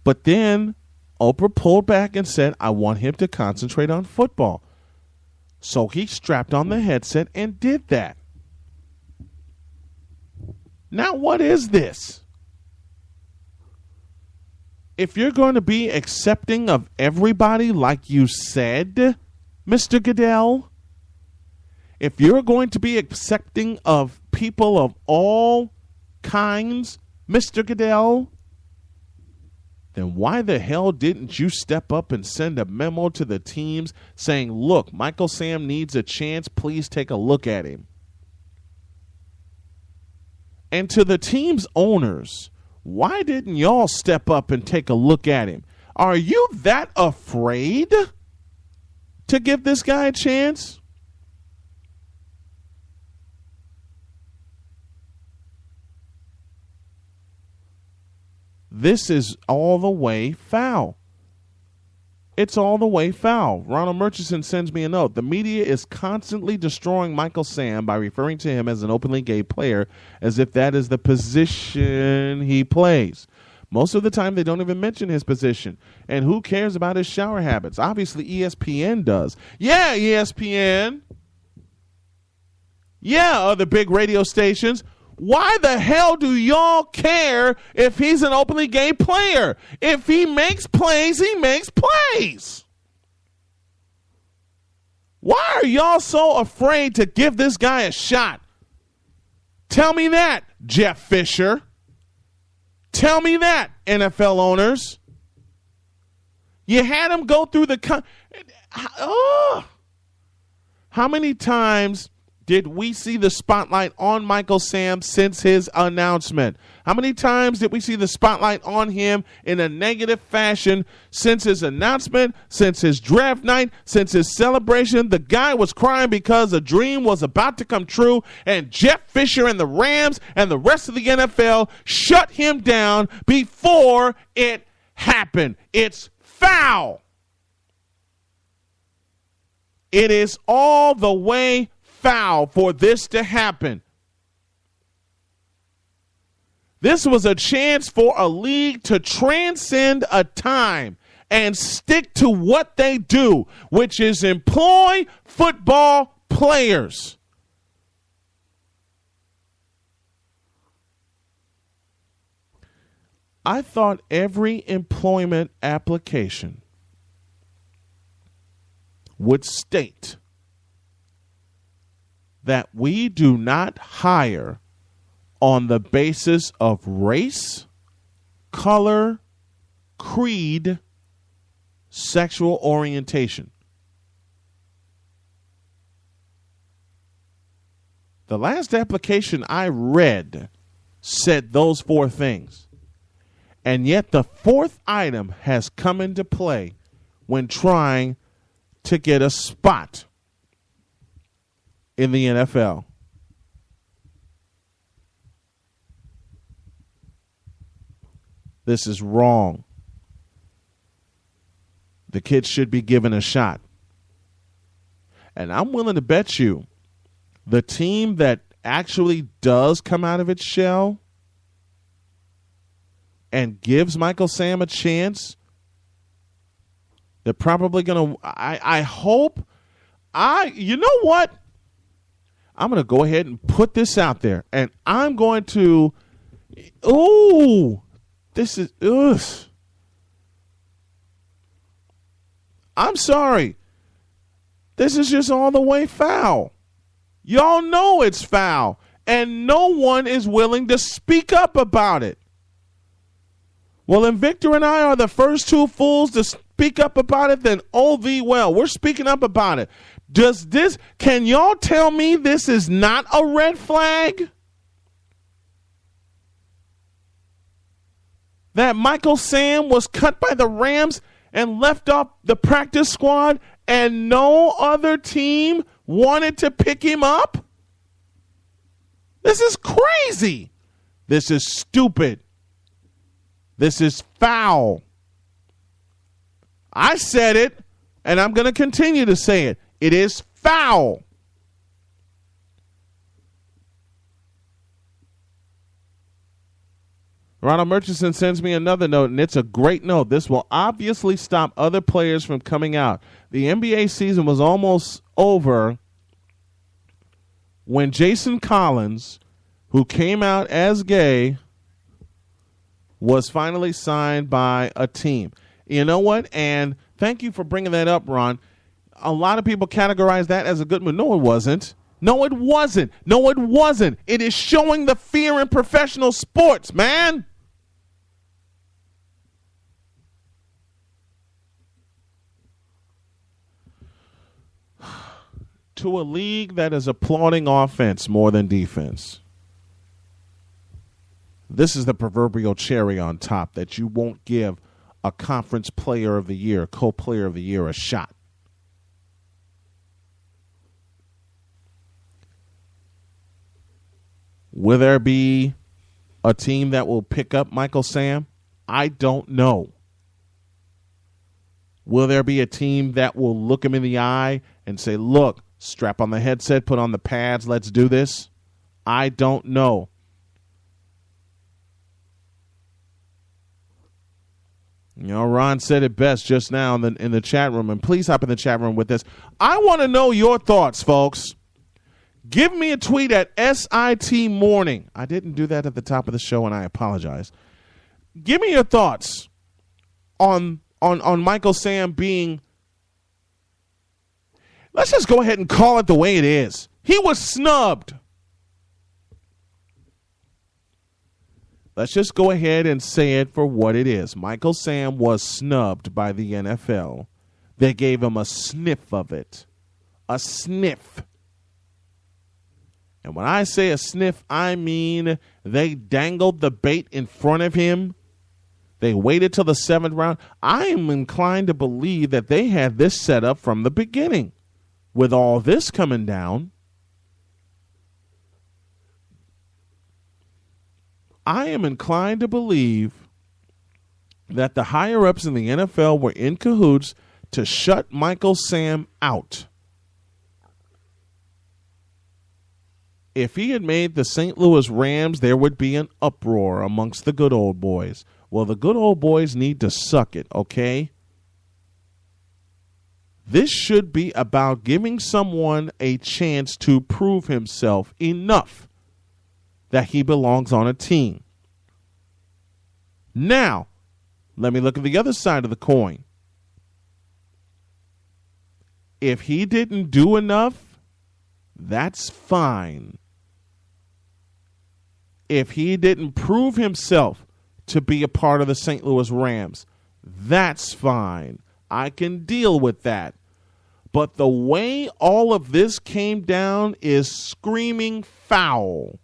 But then Oprah pulled back and said, I want him to concentrate on football. So he strapped on the headset and did that. Now, what is this? If you're going to be accepting of everybody like you said, Mr. Goodell, if you're going to be accepting of people of all kinds, Mr. Goodell, then why the hell didn't you step up and send a memo to the teams saying, look, Michael Sam needs a chance. Please take a look at him. And to the team's owners, why didn't y'all step up and take a look at him? Are you that afraid to give this guy a chance? This is all the way foul. It's all the way foul. Ronald Murchison sends me a note. The media is constantly destroying Michael Sam by referring to him as an openly gay player as if that is the position he plays. Most of the time, they don't even mention his position. And who cares about his shower habits? Obviously, ESPN does. Yeah, ESPN. Yeah, other big radio stations. Why the hell do y'all care if he's an openly gay player? If he makes plays, he makes plays. Why are y'all so afraid to give this guy a shot? Tell me that, Jeff Fisher. Tell me that, NFL owners. You had him go through the... How many times did we see the spotlight on Michael Sam since his announcement? How many times did we see the spotlight on him in a negative fashion since his announcement, since his draft night, since his celebration? The guy was crying because a dream was about to come true, and Jeff Fisher and the Rams and the rest of the NFL shut him down before it happened. It's foul. It is all the way foul for this to happen. This was a chance for a league to transcend a time and stick to what they do, which is employ football players. I thought every employment application would state that we do not hire on the basis of race, color, creed, sexual orientation. The last application I read said those four things. And yet the fourth item has come into play when trying to get a spot in the NFL. This is wrong. The kids should be given a shot. And I'm willing to bet you the team that actually does come out of its shell and gives Michael Sam a chance, they're probably going to, I hope, you know what? I'm going to go ahead and put this out there, and I'm going to, this is, I'm sorry. This is just all the way foul. Y'all know it's foul, and no one is willing to speak up about it. Well, then Victor and I are the first two fools to speak up about it, then well, we're speaking up about it. Can y'all tell me this is not a red flag? That Michael Sam was cut by the Rams and left off the practice squad and no other team wanted to pick him up? This is crazy. This is stupid. This is foul. I said it, and I'm going to continue to say it. It is foul. Ronald Murchison sends me another note, and it's a great note. This will obviously stop other players from coming out. The NBA season was almost over when Jason Collins, who came out as gay, was finally signed by a team. You know what? And thank you for bringing that up, Ron. A lot of people categorize that as a good move. No, it wasn't. No, it wasn't. No, it wasn't. It is showing the fear in professional sports, man. To a league that is applauding offense more than defense. This is the proverbial cherry on top that you won't give a conference player of the year, co-player of the year, a shot. Will there be a team that will pick up Michael Sam? I don't know. Will there be a team that will look him in the eye and say, look, strap on the headset, put on the pads, let's do this? I don't know. You know, Ron said it best just now in the chat room, and please hop in the chat room with this. I want to know your thoughts, folks. Give me a tweet at SIT Morning. I didn't do that at the top of the show, and I apologize. Give me your thoughts on Michael Sam being, let's just go ahead and call it the way it is. He was snubbed. Let's just go ahead and say it for what it is. Michael Sam was snubbed by the NFL. They gave him a sniff of it. A sniff. And when I say a sniff, I mean they dangled the bait in front of him. They waited till the 7th round. I am inclined to believe that they had this set up from the beginning. With all this coming down, I am inclined to believe that the higher-ups in the NFL were in cahoots to shut Michael Sam out. If he had made the St. Louis Rams, there would be an uproar amongst the good old boys. Well, the good old boys need to suck it, okay? This should be about giving someone a chance to prove himself enough that he belongs on a team. Now, let me look at the other side of the coin. If he didn't do enough, that's fine. If he didn't prove himself to be a part of the St. Louis Rams, that's fine. I can deal with that. But the way all of this came down is screaming foul.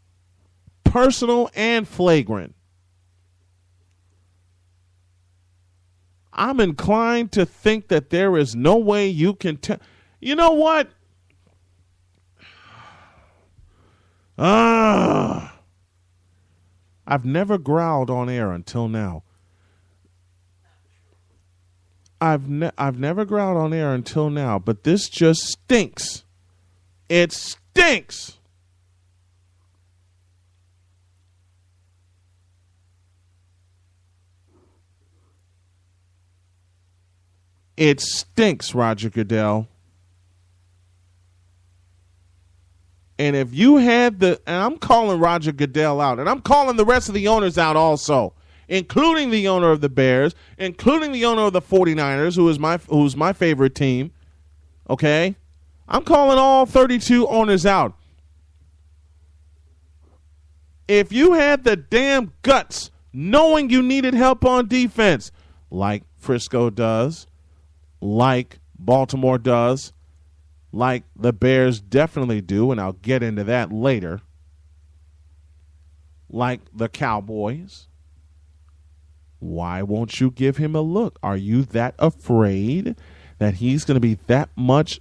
Personal and flagrant. I'm inclined to think that there is no way you can tell. You know what? I've never growled on air until now. I've never growled on air until now, but this just stinks. It stinks. It stinks, Roger Goodell. And if you had and I'm calling Roger Goodell out, and I'm calling the rest of the owners out also, including the owner of the Bears, including the owner of the 49ers, who's my favorite team, okay? I'm calling all 32 owners out. If you had the damn guts, knowing you needed help on defense, like Frisco does, like Baltimore does, like the Bears definitely do, and I'll get into that later, like the Cowboys, why won't you give him a look? Are you that afraid that he's going to be that much?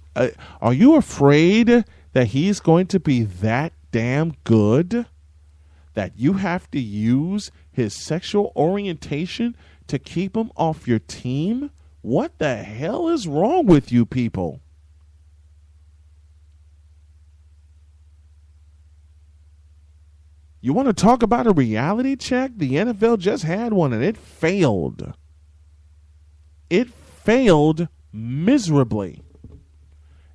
Are you afraid that he's going to be that damn good that you have to use his sexual orientation to keep him off your team? What the hell is wrong with you people? You want to talk about a reality check? The NFL just had one and it failed. It failed miserably.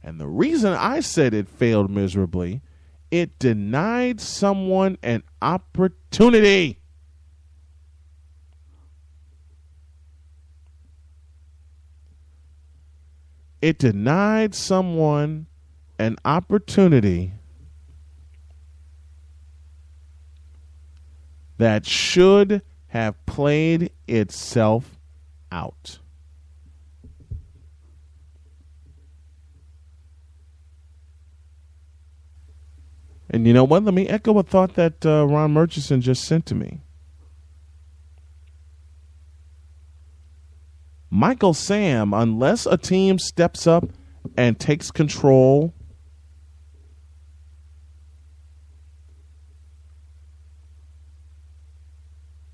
And the reason I said it failed miserably, it denied someone an opportunity. It denied someone an opportunity that should have played itself out. And you know what? Let me echo a thought that Ron Murchison just sent to me. Michael Sam, unless a team steps up and takes control,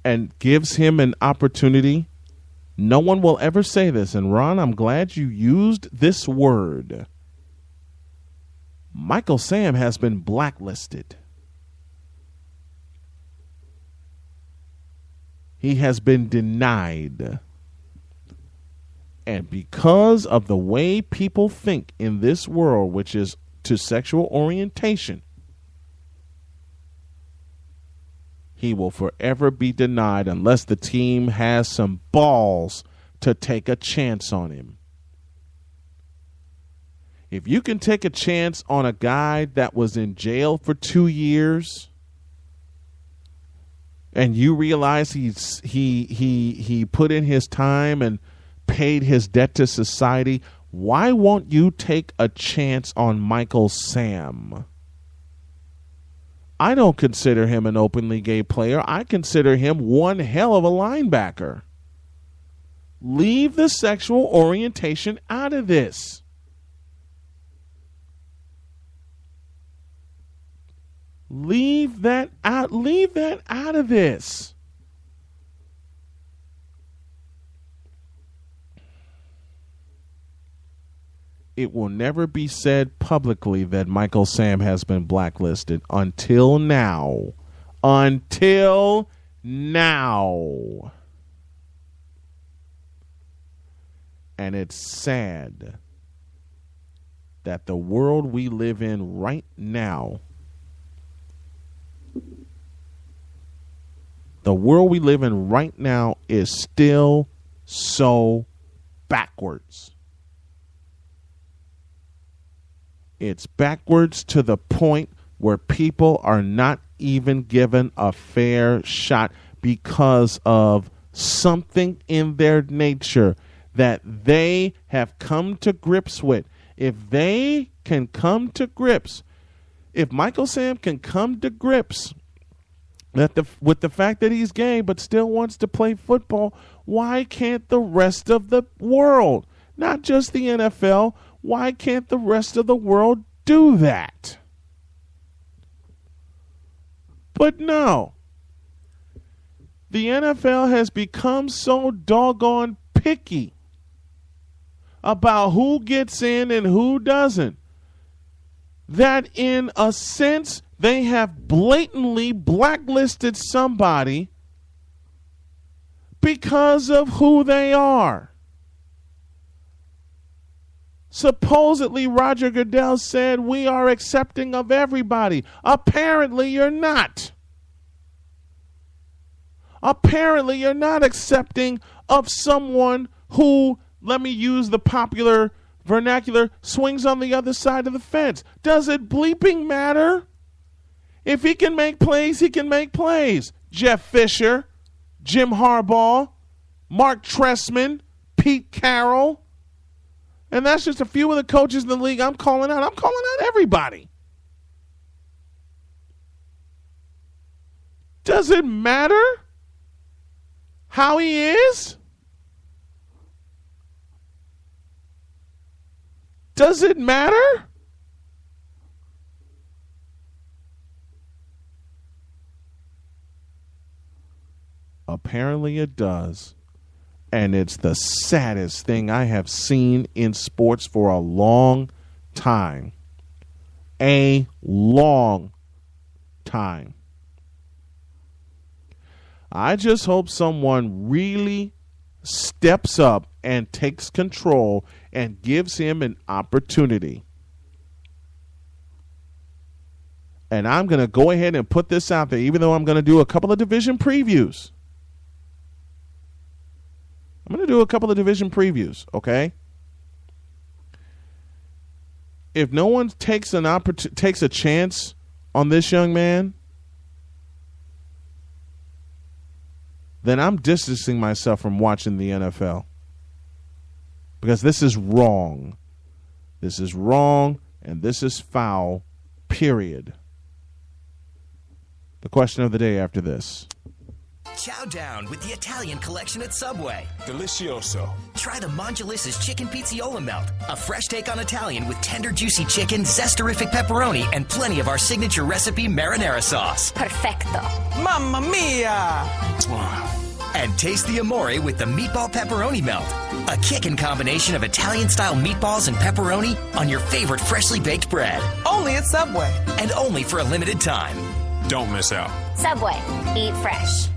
and gives him an opportunity, no one will ever say this. And Ron, I'm glad you used this word. Michael Sam has been blacklisted. He has been denied. And because of the way people think in this world, which is to sexual orientation, he will forever be denied unless the team has some balls to take a chance on him. If you can take a chance on a guy that was in jail for 2 years and you realize he put in his time and paid his debt to society, why won't you take a chance on Michael Sam? I don't consider him an openly gay player. I consider him one hell of a linebacker. Leave the sexual orientation out of this. Leave that out. Leave that out of this. It will never be said publicly that Michael Sam has been blacklisted until now. Until now. And it's sad that the world we live in right now, is still so backwards. It's backwards to the point where people are not even given a fair shot because of something in their nature that they have come to grips with. If they can come to grips, if Michael Sam can come to grips with the fact that he's gay but still wants to play football, why can't the rest of the world, not just the NFL, why can't the rest of the world do that? But no. The NFL has become so doggone picky about who gets in and who doesn't that in a sense they have blatantly blacklisted somebody because of who they are. Supposedly, Roger Goodell said, we are accepting of everybody. Apparently, you're not. Apparently, you're not accepting of someone who, let me use the popular vernacular, swings on the other side of the fence. Does it bleeping matter? If he can make plays, he can make plays. Jeff Fisher, Jim Harbaugh, Mark Trestman, Pete Carroll. And that's just a few of the coaches in the league I'm calling out. I'm calling out everybody. Does it matter how he is? Does it matter? Apparently it does. And it's the saddest thing I have seen in sports for a long time. A long time. I just hope someone really steps up and takes control and gives him an opportunity. And I'm going to go ahead and put this out there, even though I'm going to do a couple of division previews. I'm going to do a couple of division previews, okay? If no one takes a chance on this young man, then I'm distancing myself from watching the NFL. Because this is wrong. This is wrong, and this is foul, period. The question of the day after this. Chow down with the Italian collection at Subway. Delicioso. Try the Mongelissa's Chicken Pizziola Melt, a fresh take on Italian with tender, juicy chicken, zesterific pepperoni, and plenty of our signature recipe marinara sauce. Perfecto. Mamma mia! And taste the Amore with the Meatball Pepperoni Melt, a kickin' combination of Italian-style meatballs and pepperoni on your favorite freshly baked bread. Only at Subway. And only for a limited time. Don't miss out. Subway. Eat fresh.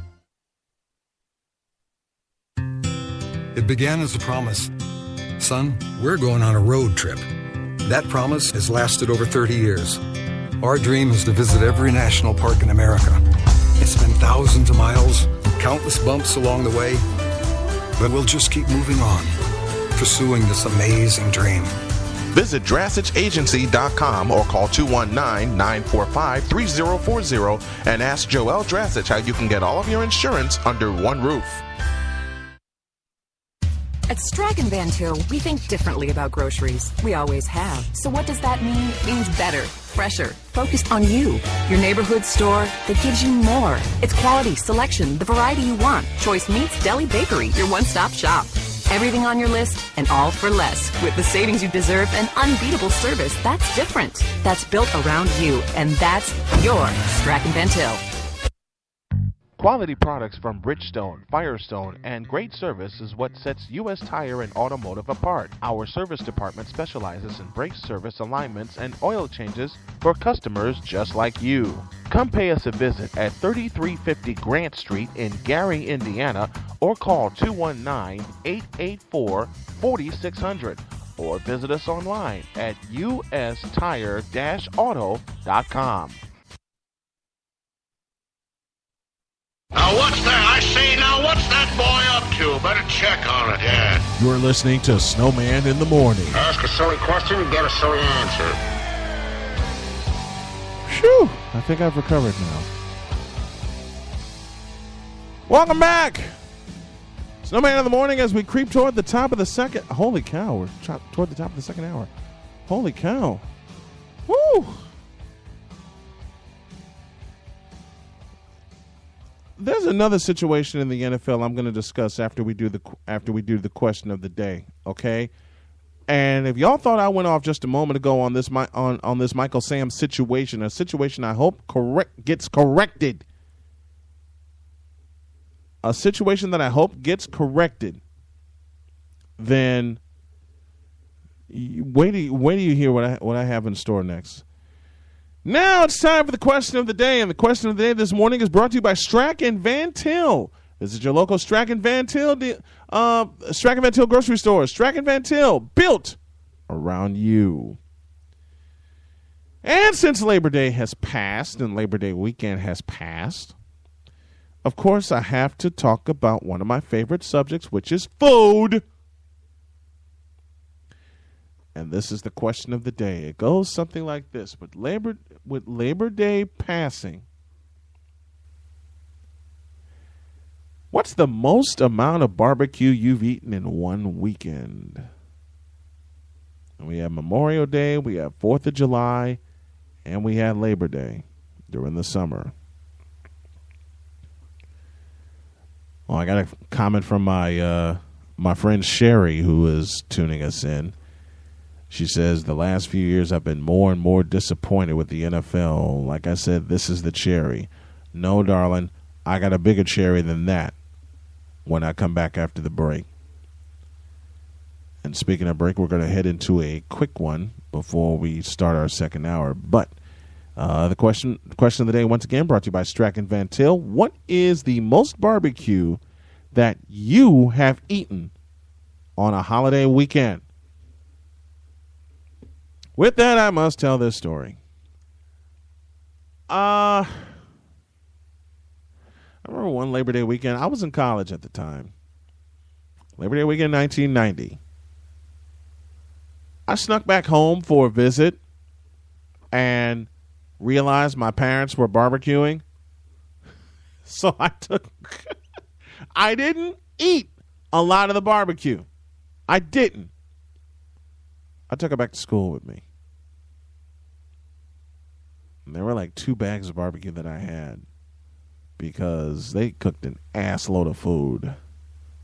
It began as a promise. Son, we're going on a road trip. That promise has lasted over 30 years. Our dream is to visit every national park in America. It's been thousands of miles, countless bumps along the way, but we'll just keep moving on, pursuing this amazing dream. Visit DrassichAgency.com or call 219-945-3040 and ask Joel Drassich how you can get all of your insurance under one roof. At Strachan Van Til, we think differently about groceries. We always have. So what does that mean? It means better, fresher, focused on you. Your neighborhood store that gives you more. It's quality, selection, the variety you want. Choice meats, deli, bakery, your one-stop shop. Everything on your list and all for less. With the savings you deserve and unbeatable service, that's different. That's built around you, and that's your Strachan Van Til. Quality products from Bridgestone, Firestone, and great service is what sets U.S. Tire and Automotive apart. Our service department specializes in brake service alignments and oil changes for customers just like you. Come pay us a visit at 3350 Grant Street in Gary, Indiana, or call 219-884-4600, or visit us online at ustire-auto.com. Now what's that? I say, now what's that boy up to? Better check on it, yeah. You're listening to Snowman in the Morning. Ask a silly question and get a silly answer. Phew, I think I've recovered now. Welcome back. Snowman in the Morning as we creep toward the top of the second. Holy cow, we're toward the top of the second hour. Holy cow. Woo. There's another situation in the NFL I'm going to discuss after we do the question of the day, okay? And if y'all thought I went off just a moment ago on this on this Michael Sam situation, a situation I hope gets corrected, a situation that I hope gets corrected, then wait till you hear what I have in store next. Now it's time for the question of the day, and the question of the day this morning is brought to you by Strachan Van Til. Visit your local Strachan Van Til grocery store. Strachan Van Til, built around you. And since Labor Day has passed and Labor Day weekend has passed, of course I have to talk about one of my favorite subjects, which is food. And this is the question of the day. It goes something like this. With Labor Day passing, what's the most amount of barbecue you've eaten in one weekend? And we have Memorial Day, we have 4th of July, and we had Labor Day during the summer. Well, I got a comment from my friend Sherry, who is tuning us in. She says, the last few years I've been more and more disappointed with the NFL. Like I said, this is the cherry. No, darling, I got a bigger cherry than that when I come back after the break. And speaking of break, we're going to head into a quick one before we start our second hour. But the question of the day, once again, brought to you by Strachan Van Til. What is the most barbecue that you have eaten on a holiday weekend? With that, I must tell this story. I remember one Labor Day weekend. I was in college at the time. Labor Day weekend, 1990. I snuck back home for a visit and realized my parents were barbecuing. So I didn't eat a lot of the barbecue. I didn't. I took it back to school with me. And there were like 2 bags of barbecue that I had because they cooked an ass load of food.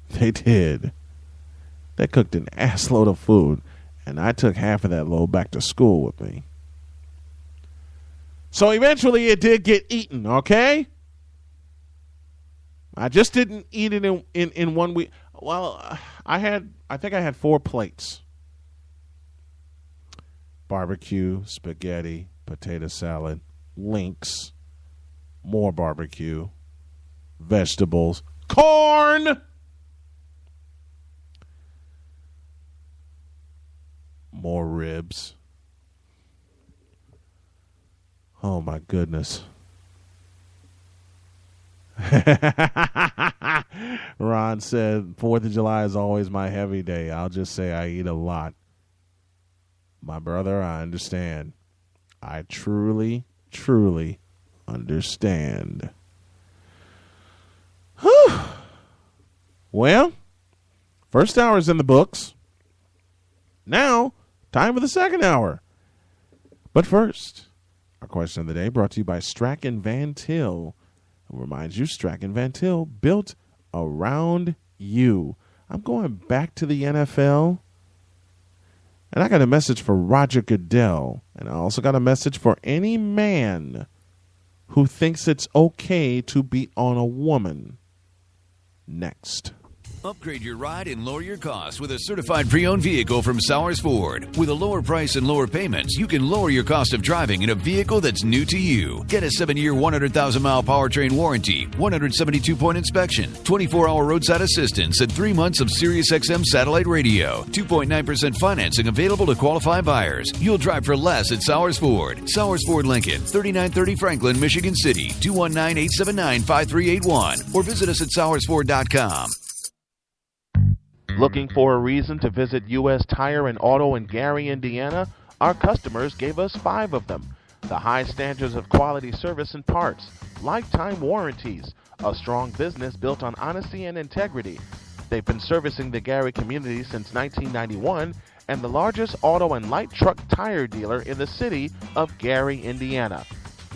They did. They cooked an ass load of food, and I took half of that load back to school with me. So eventually it did get eaten, okay? I just didn't eat it in 1 week. Well, I think I had 4 plates. Barbecue, spaghetti, potato salad, links, more barbecue, vegetables, corn, more ribs. Oh, my goodness. Ron said, 4th of July is always my heavy day. I'll just say I eat a lot. My brother, I understand. I truly, truly understand. Whew. Well, first hour is in the books. Now, time for the second hour. But first, our question of the day brought to you by Strachan Van Til. Reminds you, Strachan Van Til, built around you. I'm going back to the NFL. And I got a message for Roger Goodell. And I also got a message for any man who thinks it's okay to beat on a woman. Next. Upgrade your ride and lower your costs with a certified pre-owned vehicle from Sowers Ford. With a lower price and lower payments, you can lower your cost of driving in a vehicle that's new to you. Get a 7-year, 100,000-mile powertrain warranty, 172-point inspection, 24-hour roadside assistance, and 3 months of Sirius XM satellite radio. 2.9% financing available to qualified buyers. You'll drive for less at Sowers Ford. Sowers Ford Lincoln, 3930 Franklin, Michigan City, 219-879-5381. Or visit us at SowersFord.com. Looking for a reason to visit U.S. Tire and Auto in Gary, Indiana? Our customers gave us 5 of them. The high standards of quality service and parts, lifetime warranties, a strong business built on honesty and integrity. They've been servicing the Gary community since 1991 and the largest auto and light truck tire dealer in the city of Gary, Indiana.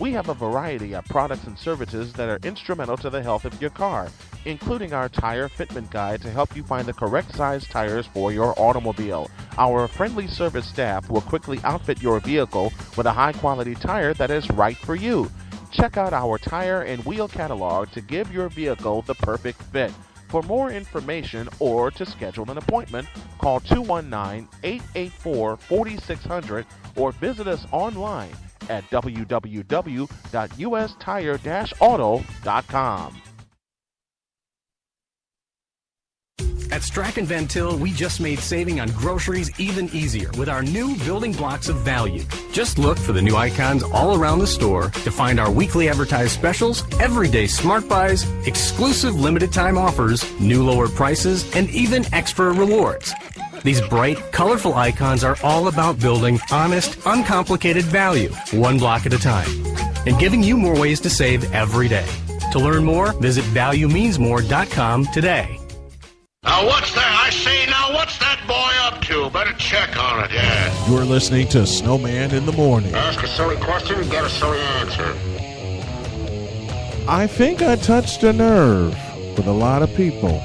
We have a variety of products and services that are instrumental to the health of your car, including our tire fitment guide to help you find the correct size tires for your automobile. Our friendly service staff will quickly outfit your vehicle with a high-quality tire that is right for you. Check out our tire and wheel catalog to give your vehicle the perfect fit. For more information or to schedule an appointment, call 219-884-4600 or visit us online at www.ustire-auto.com. At Strachan Van Til, we just made saving on groceries even easier with our new building blocks of value. Just look for the new icons all around the store to find our weekly advertised specials, everyday smart buys, exclusive limited time offers, new lower prices, and even extra rewards. These bright, colorful icons are all about building honest, uncomplicated value, one block at a time, and giving you more ways to save every day. To learn more, visit ValueMeansMore.com today. Now what's that? I say, now what's that boy up to? Better check on it, yeah. You're listening to Snowman in the Morning. Ask a silly question and get a silly answer. I think I touched a nerve with a lot of people,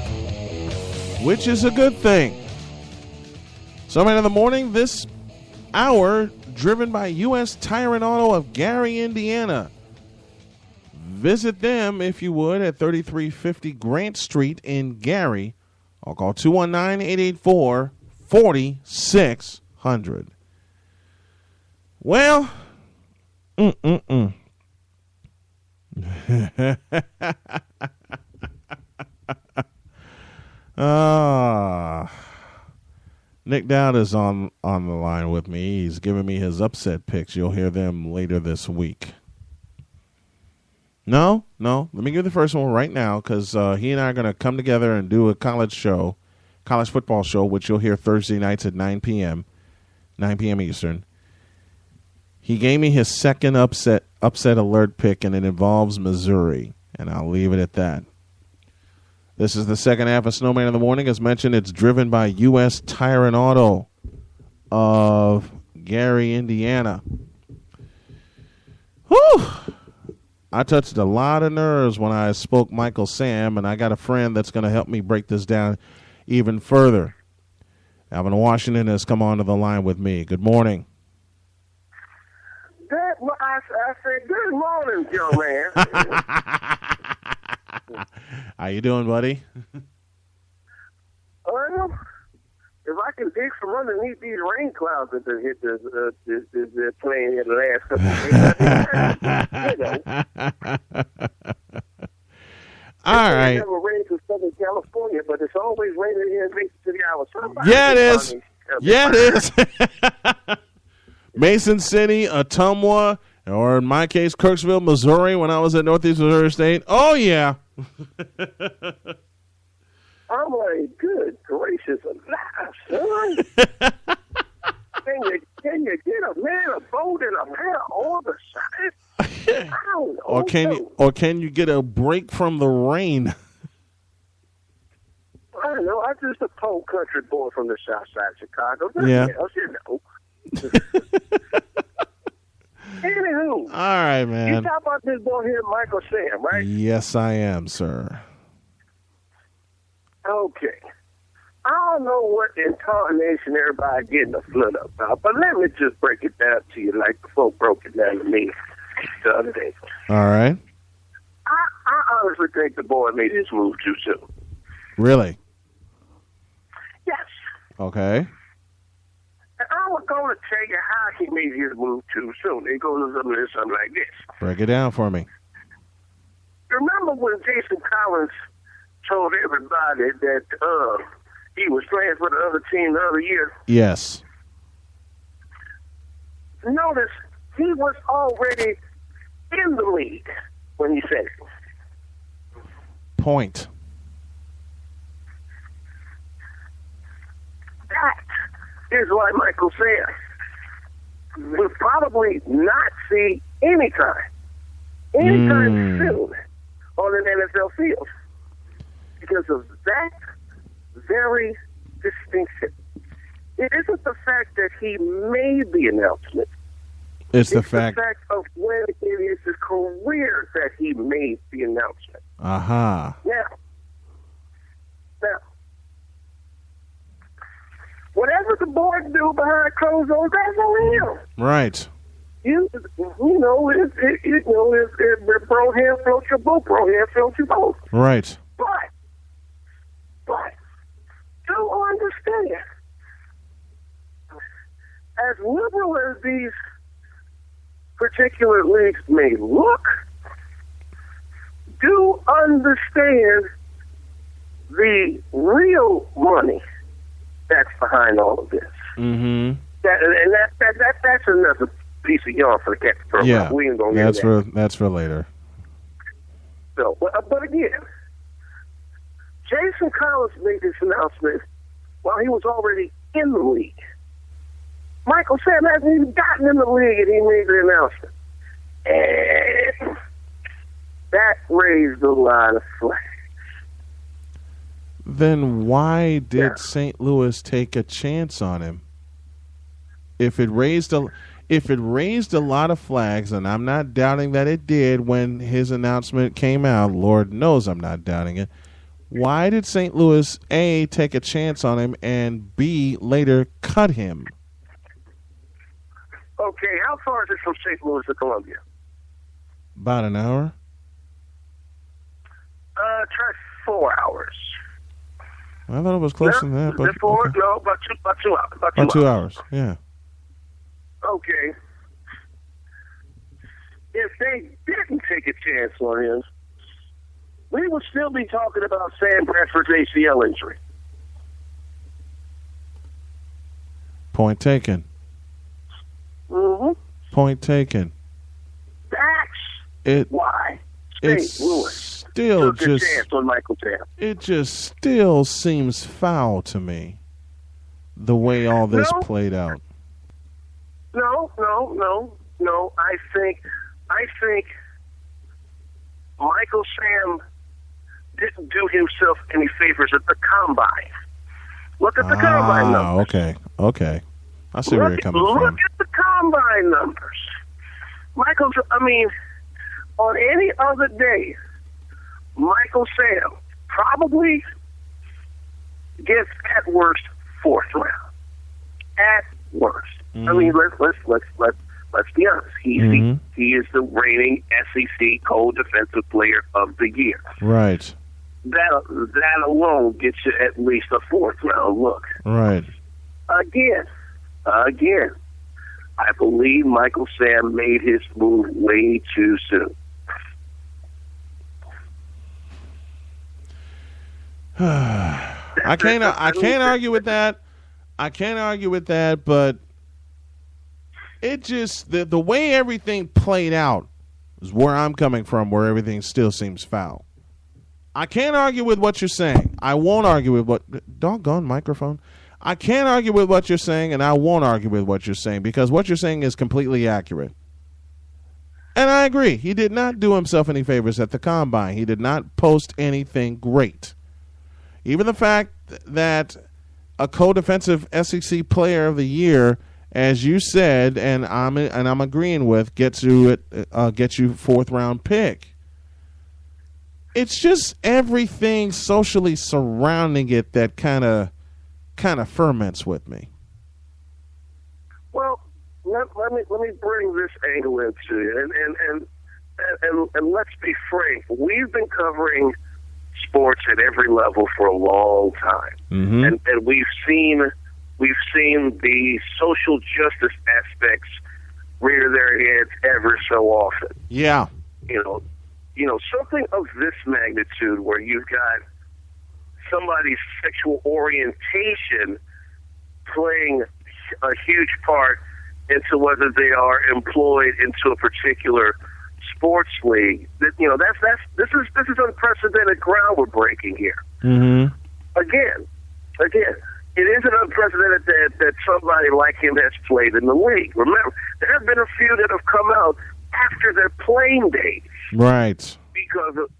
which is a good thing. Snowman in the Morning, this hour, driven by U.S. Tire and Auto of Gary, Indiana. Visit them, if you would, at 3350 Grant Street in Gary. I'll call 219-884-4600. Well, Nick Dowd is on the line with me. He's giving me his upset picks. You'll hear them later this week. No. Let me give the first one right now because he and I are going to come together and do a college football show, which you'll hear Thursday nights at 9 p.m. Eastern. He gave me his second upset alert pick, and it involves Missouri, and I'll leave it at that. This is the second half of Snowman in the Morning. As mentioned, it's driven by U.S. Tire and Auto of Gary, Indiana. Whew! I touched a lot of nerves when I spoke Michael Sam, and I got a friend that's going to help me break this down even further. Alvin Washington has come onto the line with me. Good morning. I said, good morning, young man. How you doing, buddy? Well, if I can dig from underneath these rain clouds that hit this plane here the last couple of days, All right. It never rains in Southern California, but it's always raining here in Mason City, Iowa. Yeah, it is. Yeah, it is. Mason City, Ottumwa, or in my case, Kirksville, Missouri, when I was at Northeast Missouri State. Oh, yeah. I'm like, good gracious alive, son. Can you get a man a boat and a man on the side? I don't know. Or can you get a break from the rain? I don't know. I'm just a poor country boy from the south side of Chicago. Yeah. Else, you know. Anywho. All right, man. You talk about this boy here, Michael Sam, right? Yes, I am, sir. Okay. I don't know what incarnation everybody getting a flood about, but let me just break it down to you like the folk broke it down to me the other day. All right. I honestly think the boy made his move too soon. Really? Yes. Okay. And I'm going to tell you how he made his move too soon. It goes a little something like this. Break it down for me. Remember when Jason Collins told everybody that he was playing for the other team the other year? Yes. Notice he was already in the league when he said it. Point. That is why Michael Sam will probably not see anytime soon on an NFL field because of that very distinction. It isn't the fact that he made the announcement. It's the fact of when it is his career that he made the announcement. Aha. Now, whatever the boys do behind closed doors, that's on him. Right. You know, if bro hand floats your boat, bro hand floats your boat. Right. But do understand, as liberal as these particular leagues may look, do understand the real money that's behind all of this. Mm-hmm. That's another piece of yarn for the catch program. Yeah, We ain't gonna get that's for later. So, but again, Jason Collins made this announcement while he was already in the league. Michael Sam hasn't even gotten in the league and he made the announcement. And that raised a lot of flags. Then why did St. Louis take a chance on him? If it raised a lot of flags, and I'm not doubting that it did when his announcement came out, Lord knows I'm not doubting it, why did St. Louis, A, take a chance on him, and B, later cut him? Okay, how far is it from St. Louis to Columbia? About an hour? Try 4 hours. I thought it was closer than that. But before, okay. no, about 2 hours. About 2 hours, yeah. Okay. If they didn't take a chance on him, we would still be talking about Sam Bradford's ACL injury. Point taken. Mm-hmm. Point taken. That's why St. Louis took a chance on Michael Sam. It just still seems foul to me, the way all this played out. No. I think Michael Sam didn't do himself any favors at the combine. Look at the combine numbers. Okay. I see where you're coming from. Look at the combine numbers. On any other day, Michael Sam probably gets at worst 4th round. At worst. I mean, let's be honest. He is the reigning SEC co-defensive player of the year. Right. That alone gets you at least a 4th round look. Right. Again, I believe Michael Sam made his move way too soon. I can't argue with that. I can't argue with that, but it just the way everything played out is where I'm coming from, where everything still seems foul. I can't argue with what you're saying. I won't argue with what doggone microphone. I can't argue with what you're saying, and I won't argue with what you're saying because what you're saying is completely accurate. And I agree. He did not do himself any favors at the combine. He did not post anything great. Even the fact that a co-defensive SEC player of the year, as you said, and I'm agreeing with, gets you 4th round pick. It's just everything socially surrounding it that kind of ferments with me. Well, let me bring this angle into it, and let's be frank. We've been covering sports at every level for a long time, and we've seen the social justice aspects rear their heads ever so often. Yeah, you know, something of this magnitude where you've got somebody's sexual orientation playing a huge part into whether they are employed into a particular sports league. This is unprecedented ground we're breaking here. Again, it isn't unprecedented that somebody like him has played in the league. Remember, there have been a few that have come out after their playing days, right? Because of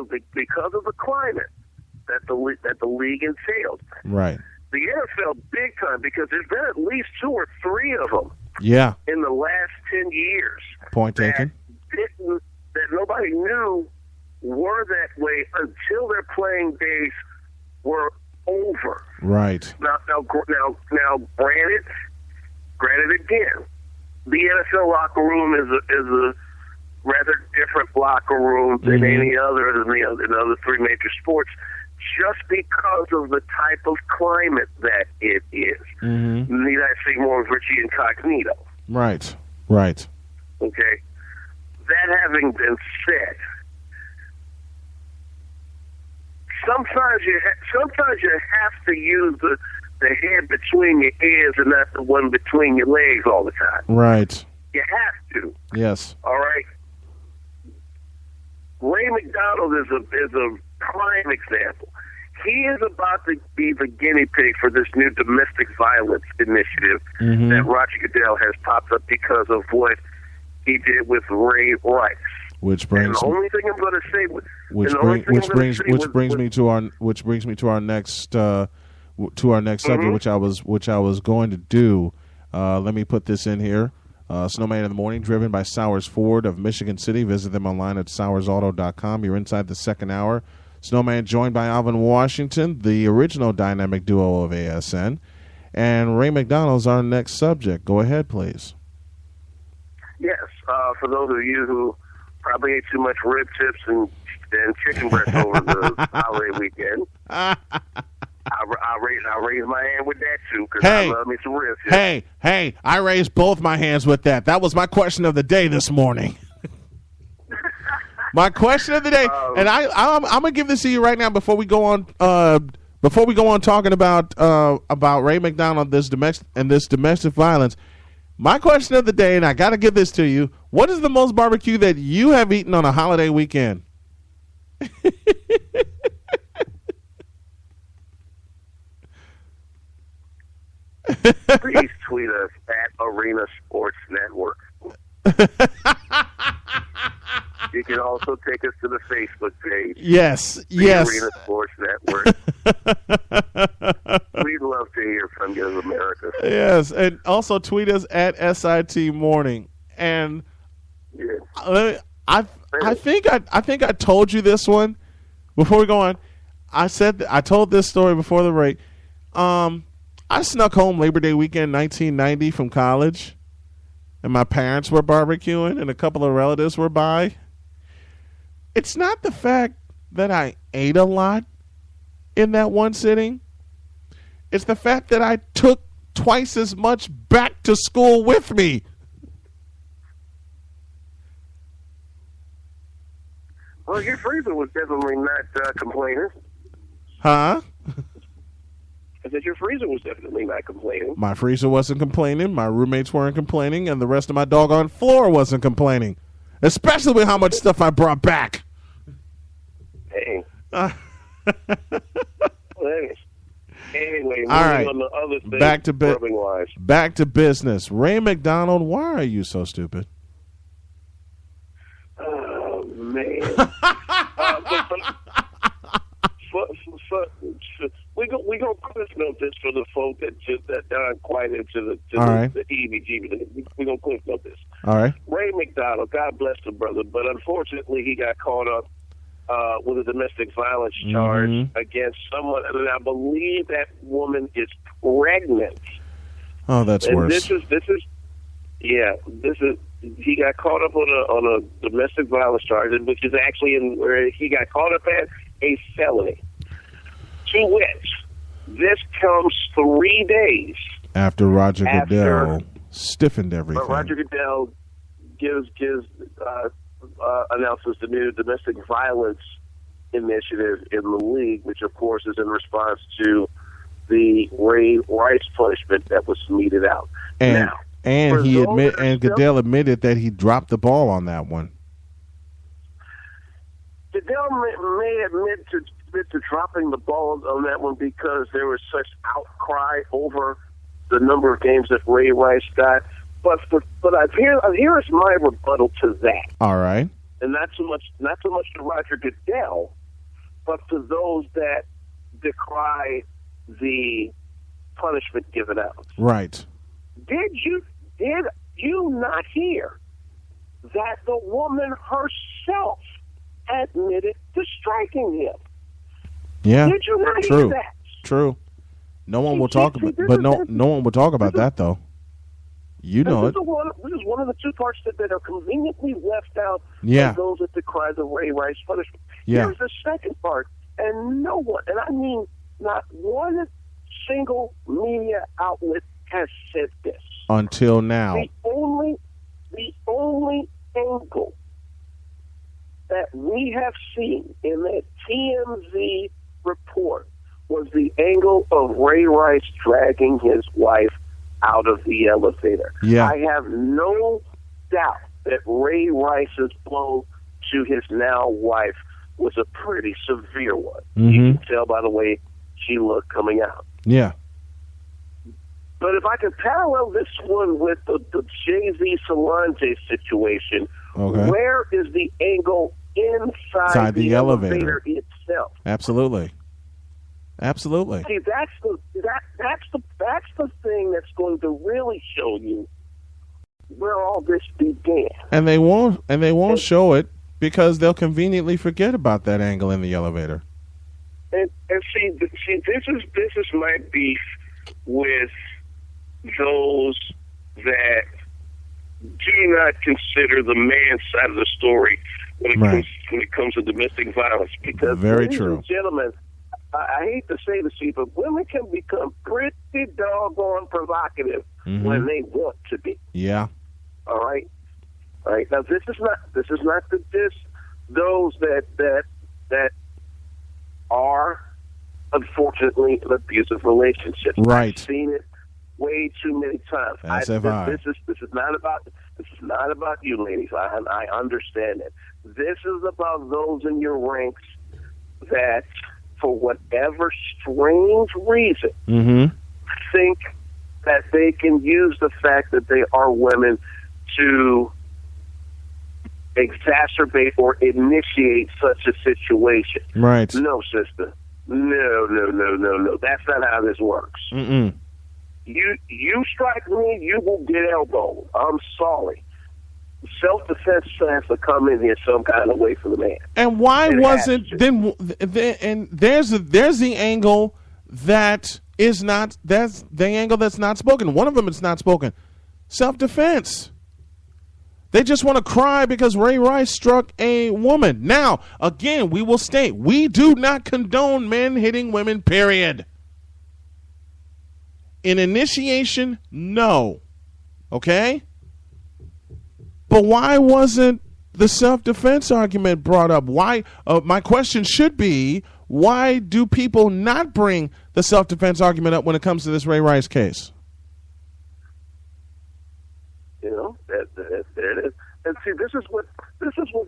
the climate that the league entailed. Right. The NFL big time because there's been at least 2 or 3 of them. Yeah. In the last 10 years. Point taken. That nobody knew were that way until their playing days were over. Right. Now, granted again, the NFL locker room is a rather different locker room than any other in the other 3 major sports, just because of the type of climate that it is. Need I say more, Richie Incognito? Right. Okay. That having been said, sometimes you have to use the head between your ears and not the one between your legs all the time. Right. You have to. Yes. All right. Ray McDonald is a prime example. He is about to be the guinea pig for this new domestic violence initiative that Roger Goodell has popped up because of what he did with Ray Rice. Which brings the only thing I'm going to say brings me to our next subject, which I was going to do. Let me put this in here. Snowman in the Morning, driven by Sowers Ford of Michigan City. Visit them online at sowersauto.com. You're inside the second hour. Snowman joined by Alvin Washington, the original dynamic duo of ASN. And Ray McDonald's our next subject. Go ahead, please. Yes. For those of you who probably ate too much rib tips and chicken breast over the holiday weekend, I'll raise my hand with that, too, because I love me some ribs. Hey, I raised both my hands with that. That was my question of the day this morning. My question of the day, and I'm gonna give this to you right now before we go on. Talking about Ray McDonald, this domestic violence. My question of the day, and I got to give this to you: what is the most barbecue that you have eaten on a holiday weekend? Please tweet us at Arena Sports Network. You can also take us to the Facebook page. Yes. Arena Sports Network. We'd love to hear from you, America. Yes, and also tweet us at SIT Morning. And I think I told you this one before we go on. I told this story before the break. I snuck home Labor Day weekend 1990 from college, and my parents were barbecuing, and a couple of relatives were by. It's not the fact that I ate a lot in that one sitting. It's the fact that I took twice as much back to school with me. Well, your freezer was definitely not complaining. Huh? I said your freezer was definitely not complaining. My freezer wasn't complaining. My roommates weren't complaining. And the rest of my doggone floor wasn't complaining. Especially with how much stuff I brought back. Hey. Anyway, all right. on the other thing, back to business. Ray McDonald, why are you so stupid? Oh, man. We're going to cliff note this for the folk that aren't quite into the EBG. We're going to cliff note this. All right. Ray McDonald, God bless the brother, but unfortunately he got caught up with a domestic violence charge against someone, and I believe that woman is pregnant. Oh, that's worse. He got caught up on a domestic violence charge, which is actually where he got caught up at a felony. To which this comes 3 days after Roger Goodell stiffened everything. But Roger Goodell announces the new domestic violence initiative in the league, which of course is in response to the Ray Rice punishment that was meted out. Goodell admitted that he dropped the ball on that one. Goodell may admit to dropping the ball on that one because there was such outcry over the number of games that Ray Rice got. But here is my rebuttal to that. All right. And not so much to Roger Goodell, but to those that decry the punishment given out. Right. Did you not hear that the woman herself admitted to striking him? Yeah. Did you not hear that? True. No one will talk about, no one will talk about that though. You know it. This is one of the two parts that are conveniently left out of those that decry the Ray Rice punishment. Yeah. Here's the second part, and no one, and I mean not one single media outlet has said this. Until now. The only angle that we have seen in that TMZ report was the angle of Ray Rice dragging his wife out of the elevator. Yeah. I have no doubt that Ray Rice's blow to his now wife was a pretty severe one. You can tell by the way she looked coming out. Yeah. But if I could parallel this one with the Jay-Z Solange situation, where is the angle inside the elevator itself? Absolutely. Absolutely. See, that's the thing that's going to really show you where all this began. And they won't show it because they'll conveniently forget about that angle in the elevator. And see, this is my beef with those that do not consider the man's side of the story when it comes to domestic violence. Because, ladies and gentlemen, I hate to say this to you, but women can become pretty doggone provocative when they want to be. Yeah. All right. Now this is not to diss those that are unfortunately in abusive relationships. Right. I've seen it way too many times. This is not about you, ladies. I understand it. This is about those in your ranks that, for whatever strange reason, think that they can use the fact that they are women to exacerbate or initiate such a situation. Right. No, sister. No. That's not how this works. You strike me, you will get elbowed. I'm sorry. self-defense has to come in here some kind of way for the man. And why wasn't then? And there's the angle that is not. That's the angle that's not spoken. One of them is not spoken. Self-defense. They just want to cry because Ray Rice struck a woman. Now, again, we will state we do not condone men hitting women. Period. In initiation, no. Okay. But why wasn't the self-defense argument brought up? Why? My question should be, why do people not bring the self-defense argument up when it comes to this Ray Rice case? You know, there it is. And see, this is what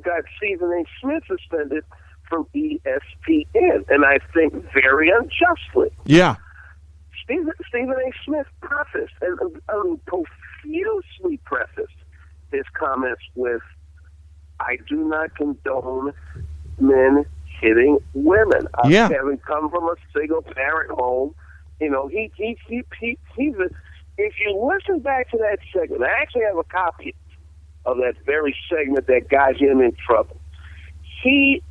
got Stephen A. Smith suspended from ESPN, and I think very unjustly. Yeah. Stephen A. Smith prefaced and profusely prefaced his comments with, "I do not condone men hitting women." Yeah. Having come from a single parent home, you know, he's a, if you listen back to that segment, I actually have a copy of that very segment that got him in trouble. It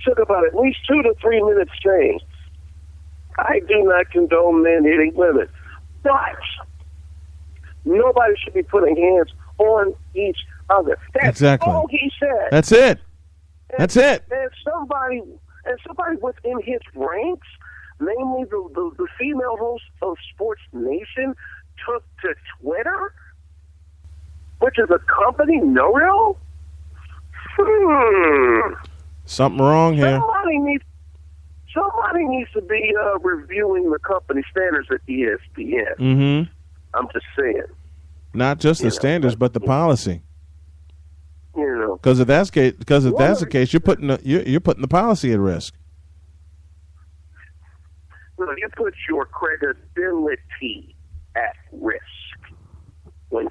took about at least 2 to 3 minutes saying, "I do not condone men hitting women, but nobody should be putting hands on each other." That's exactly all he said. That's it. That's it. And somebody within his ranks, namely the female host of Sports Nation, took to Twitter, which is a company no-no. Something wrong here. Somebody needs to be reviewing the company standards at ESPN. Mm-hmm. I'm just saying. Not just the standards, but the policy. You know, because if that's the case, you're putting the policy at risk. Well, you put your credibility at risk when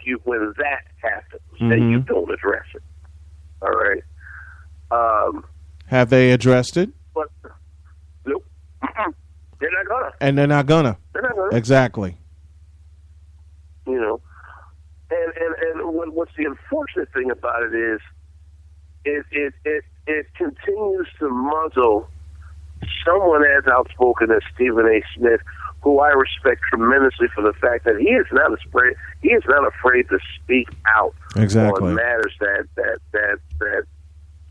that happens, and you don't address it. All right. Have they addressed it? But nope. They're not gonna. And they're not gonna. They're not gonna. Exactly. You know, and what's the unfortunate thing about it is, it continues to muzzle someone as outspoken as Stephen A. Smith, who I respect tremendously for the fact that he is not afraid to speak out exactly on matters that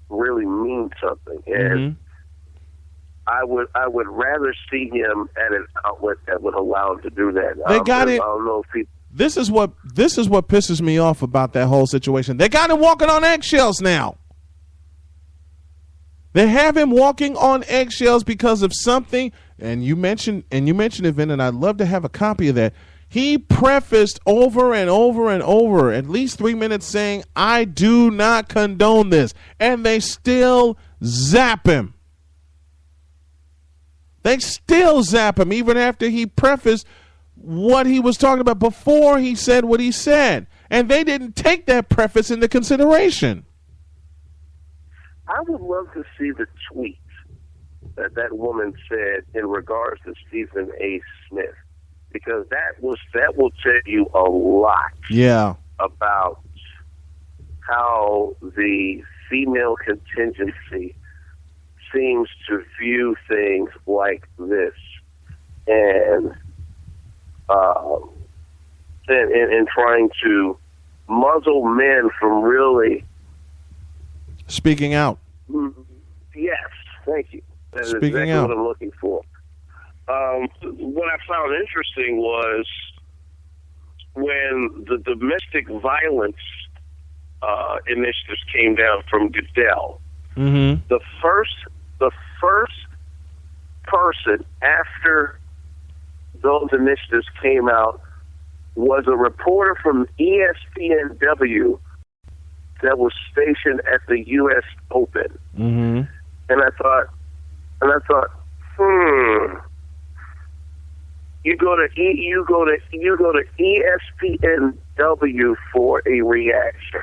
really mean something. And I would rather see him at an outlet that would allow him to do that. They got it. I don't know if he. This is what pisses me off about that whole situation. They got him walking on eggshells now. They have him walking on eggshells because of something. And you mentioned it, Vin, and I'd love to have a copy of that. He prefaced over and over and over, at least 3 minutes, saying, "I do not condone this," and they still zap him. They still zap him even after he prefaced what he was talking about before he said what he said. And they didn't take that preface into consideration. I would love to see the tweet that woman said in regards to Stephen A. Smith, because that will tell you a lot about how the female contingency seems to view things like this, and trying to muzzle men from really speaking out. Yes, thank you. That is speaking exactly out. what I'm looking for. What I found interesting was when the domestic violence initiatives came down from Goodell. Mm-hmm. The first person after those initiatives came out was a reporter from ESPNW that was stationed at the U.S. Open. Mm-hmm. And I thought, you go to ESPNW for a reaction.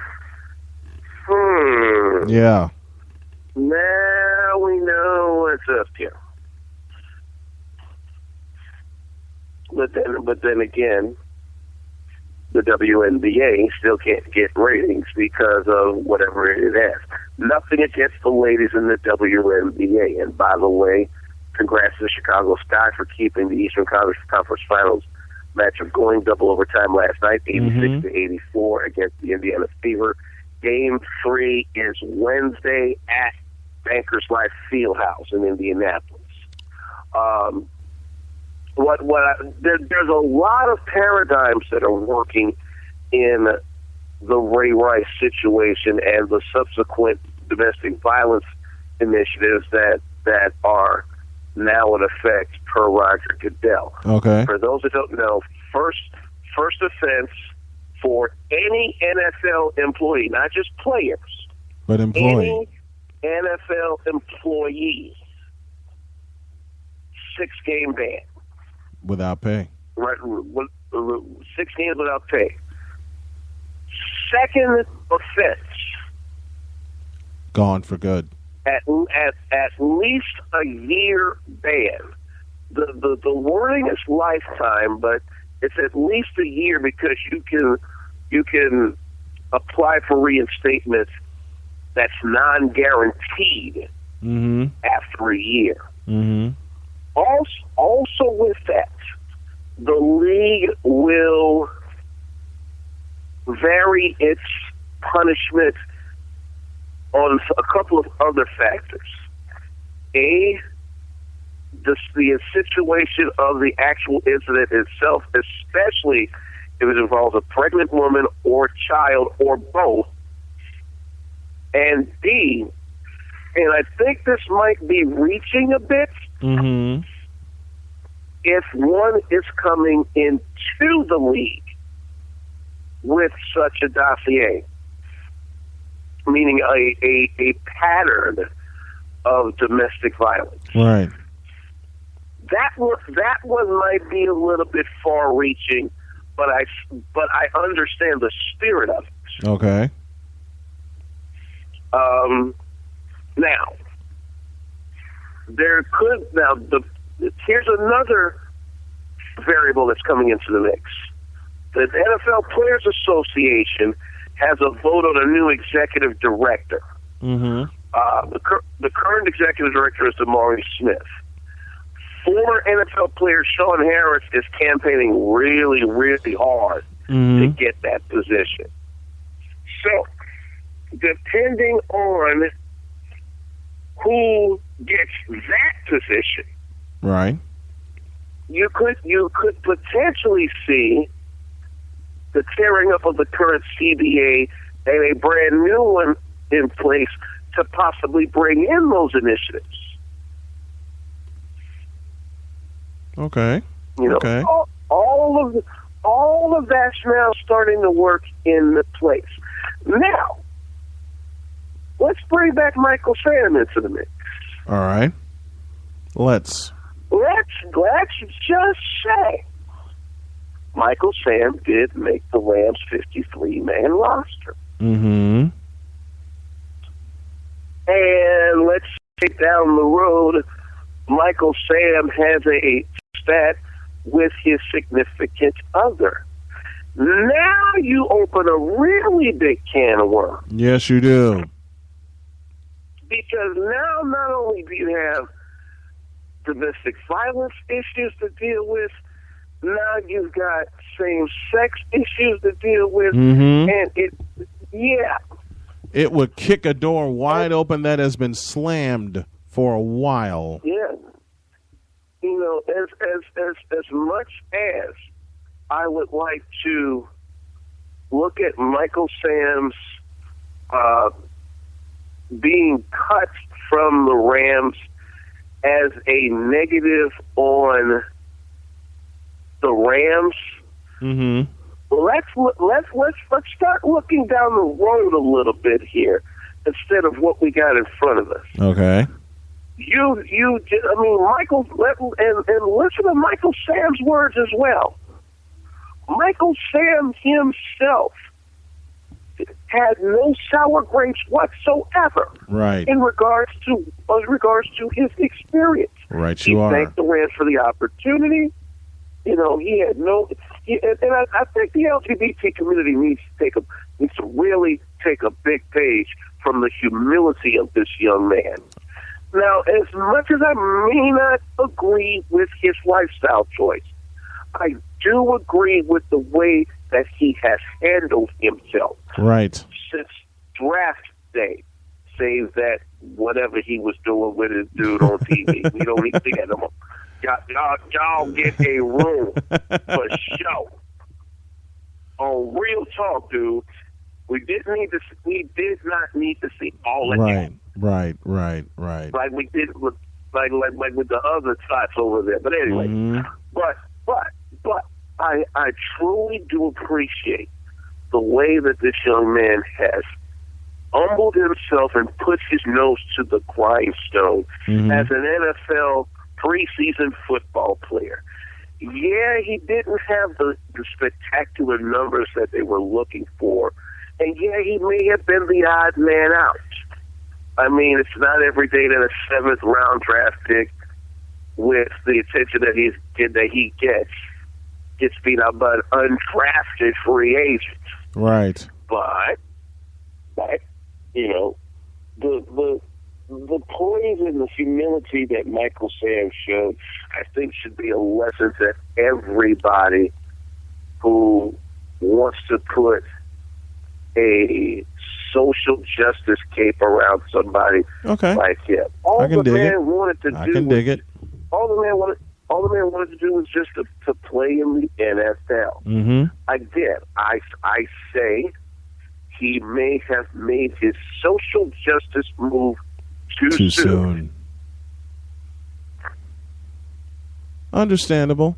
Yeah. Now we know what's up here. But then again, the WNBA still can't get ratings because of whatever it has. Nothing against the ladies in the WNBA. And by the way, congrats to the Chicago Sky for keeping the Eastern Conference Finals matchup going. Double overtime last night, 86-84 against the Indiana Fever. Game 3 is Wednesday at Bankers Life Fieldhouse in Indianapolis. There's a lot of paradigms that are working in the Ray Rice situation and the subsequent domestic violence initiatives that are now in effect per Roger Goodell. Okay. For those that don't know, first offense for any NFL employee, not just players, but employee. Any NFL employee, 6-game ban. Without pay. Right, 6 games without pay. Second offense. Gone for good. At least a year ban. The wording is lifetime, but it's at least a year because you can apply for reinstatement that's non-guaranteed after a year. Mm-hmm. Also with that, the league will vary its punishment on a couple of other factors. The situation of the actual incident itself, especially if it involves a pregnant woman or child or both. And B, and I think this might be reaching a bit, if one is coming into the league with such a dossier, meaning a pattern of domestic violence. Right. That one might be a little bit far-reaching, but I understand the spirit of it. Okay. Now, here's another variable that's coming into the mix. The NFL Players Association has a vote on a new executive director. Mm-hmm. The current executive director is Damari Smith. Former NFL player Sean Harris is campaigning really, really hard to get that position. So, depending on who gets that position, right, you could potentially see the tearing up of the current CBA and a brand new one in place to possibly bring in those initiatives. Okay. Okay. All of that's now starting to work in place. Now, let's bring back Michael Sam into the mix. All right. Let's just say Michael Sam did make the Rams 53-man roster. Mm-hmm. And let's say down the road, Michael Sam has a spat with his significant other. Now you open a really big can of worms. Yes, you do. Because now not only do you have domestic violence issues to deal with, now you've got same-sex issues to deal with, and it would kick a door wide open that has been slammed for a while. Yeah. You know, as much as I would like to look at Michael Sam's being cut from the Rams as a negative on the Rams, let's start looking down the road a little bit here instead of what we got in front of us. Okay. Michael, and listen to Michael Sam's words as well. Michael Sam himself had no sour grapes whatsoever, right, in regards to his experience. Right, he thanked the Rams for the opportunity. He had no. And I think the LGBT community needs to really take a big page from the humility of this young man. Now, as much as I may not agree with his lifestyle choice, I do agree with the way that he has handled himself. Right. Since draft day, save that whatever he was doing with his dude on TV. We don't need to see that no more. Y'all get a room for show. On Real Talk, dude, we did not need to see all of that. Right. Like we did with like with the other spots over there. But anyway, but I truly do appreciate the way that this young man has humbled himself and put his nose to the grindstone as an NFL preseason football player. Yeah, he didn't have the spectacular numbers that they were looking for. And yeah, he may have been the odd man out. I mean, it's not every day that a 7th round draft pick with the attention that he gets beat out by an undrafted free agent. Right. But the poise and the humility that Michael Sam showed, I think, should be a lesson to everybody who wants to put a social justice cape around somebody like him. All the man wanted to do was just to play in the NFL. Again, I say he may have made his social justice move too soon. Understandable.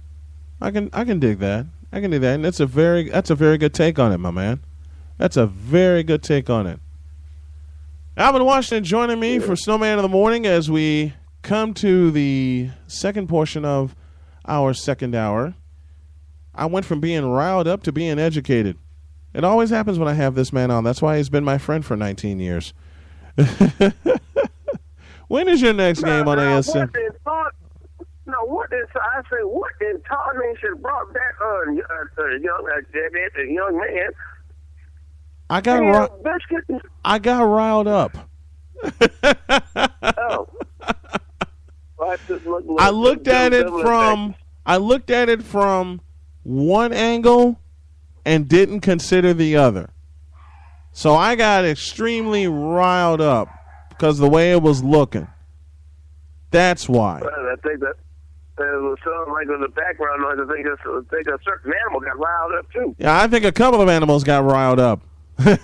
I can dig that. And that's a very good take on it, my man. That's a very good take on it. Alvin Washington joining me for Snowman in the Morning as we come to the second portion of our second hour. I went from being riled up to being educated. It always happens when I have this man on. That's why he's been my friend for 19 years. When is your next game on ASM? What in tarnation brought back a young man? I got riled up. I looked at it from one angle and didn't consider the other. So I got extremely riled up because the way it was looking. That's why. I think that it sounds like in the background noise. I think a certain animal got riled up too. Yeah, I think a couple of animals got riled up. That's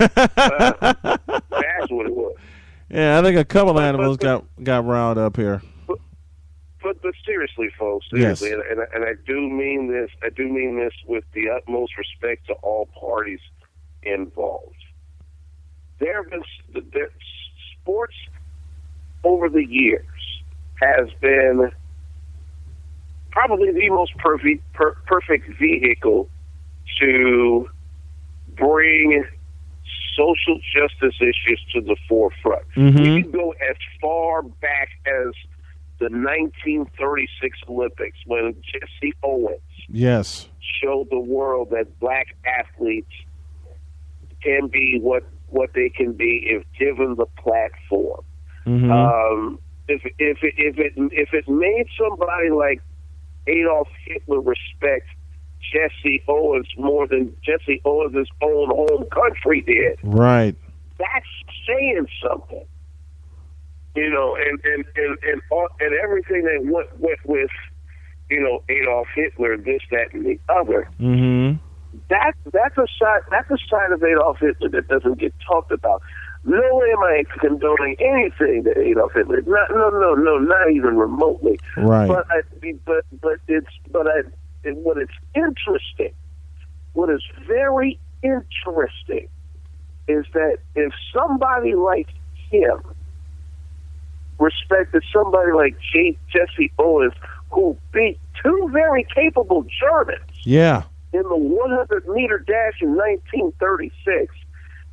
what it was. Yeah, I think a couple of animals got riled up here. But seriously, folks, seriously, yes. and I do mean this. I do mean this with the utmost respect to all parties involved. There have been sports over the years has been probably the most perfect vehicle to bring social justice issues to the forefront. We can go as far back as the 1936 Olympics when Jesse Owens showed the world that black athletes can be what they can be if given the platform. If it made somebody like Adolf Hitler respect Jesse Owens more than Jesse Owens' own home country did, right? That's saying something, and everything that went with, Adolf Hitler, this, that, and the other. That's a side of Adolf Hitler that doesn't get talked about. No way am I condoning anything that Adolf Hitler. No, not even remotely. Right. What is interesting, what is very interesting, is that if somebody like him respected somebody like Jesse Owens, who beat two very capable Germans, in the 100-meter dash in 1936,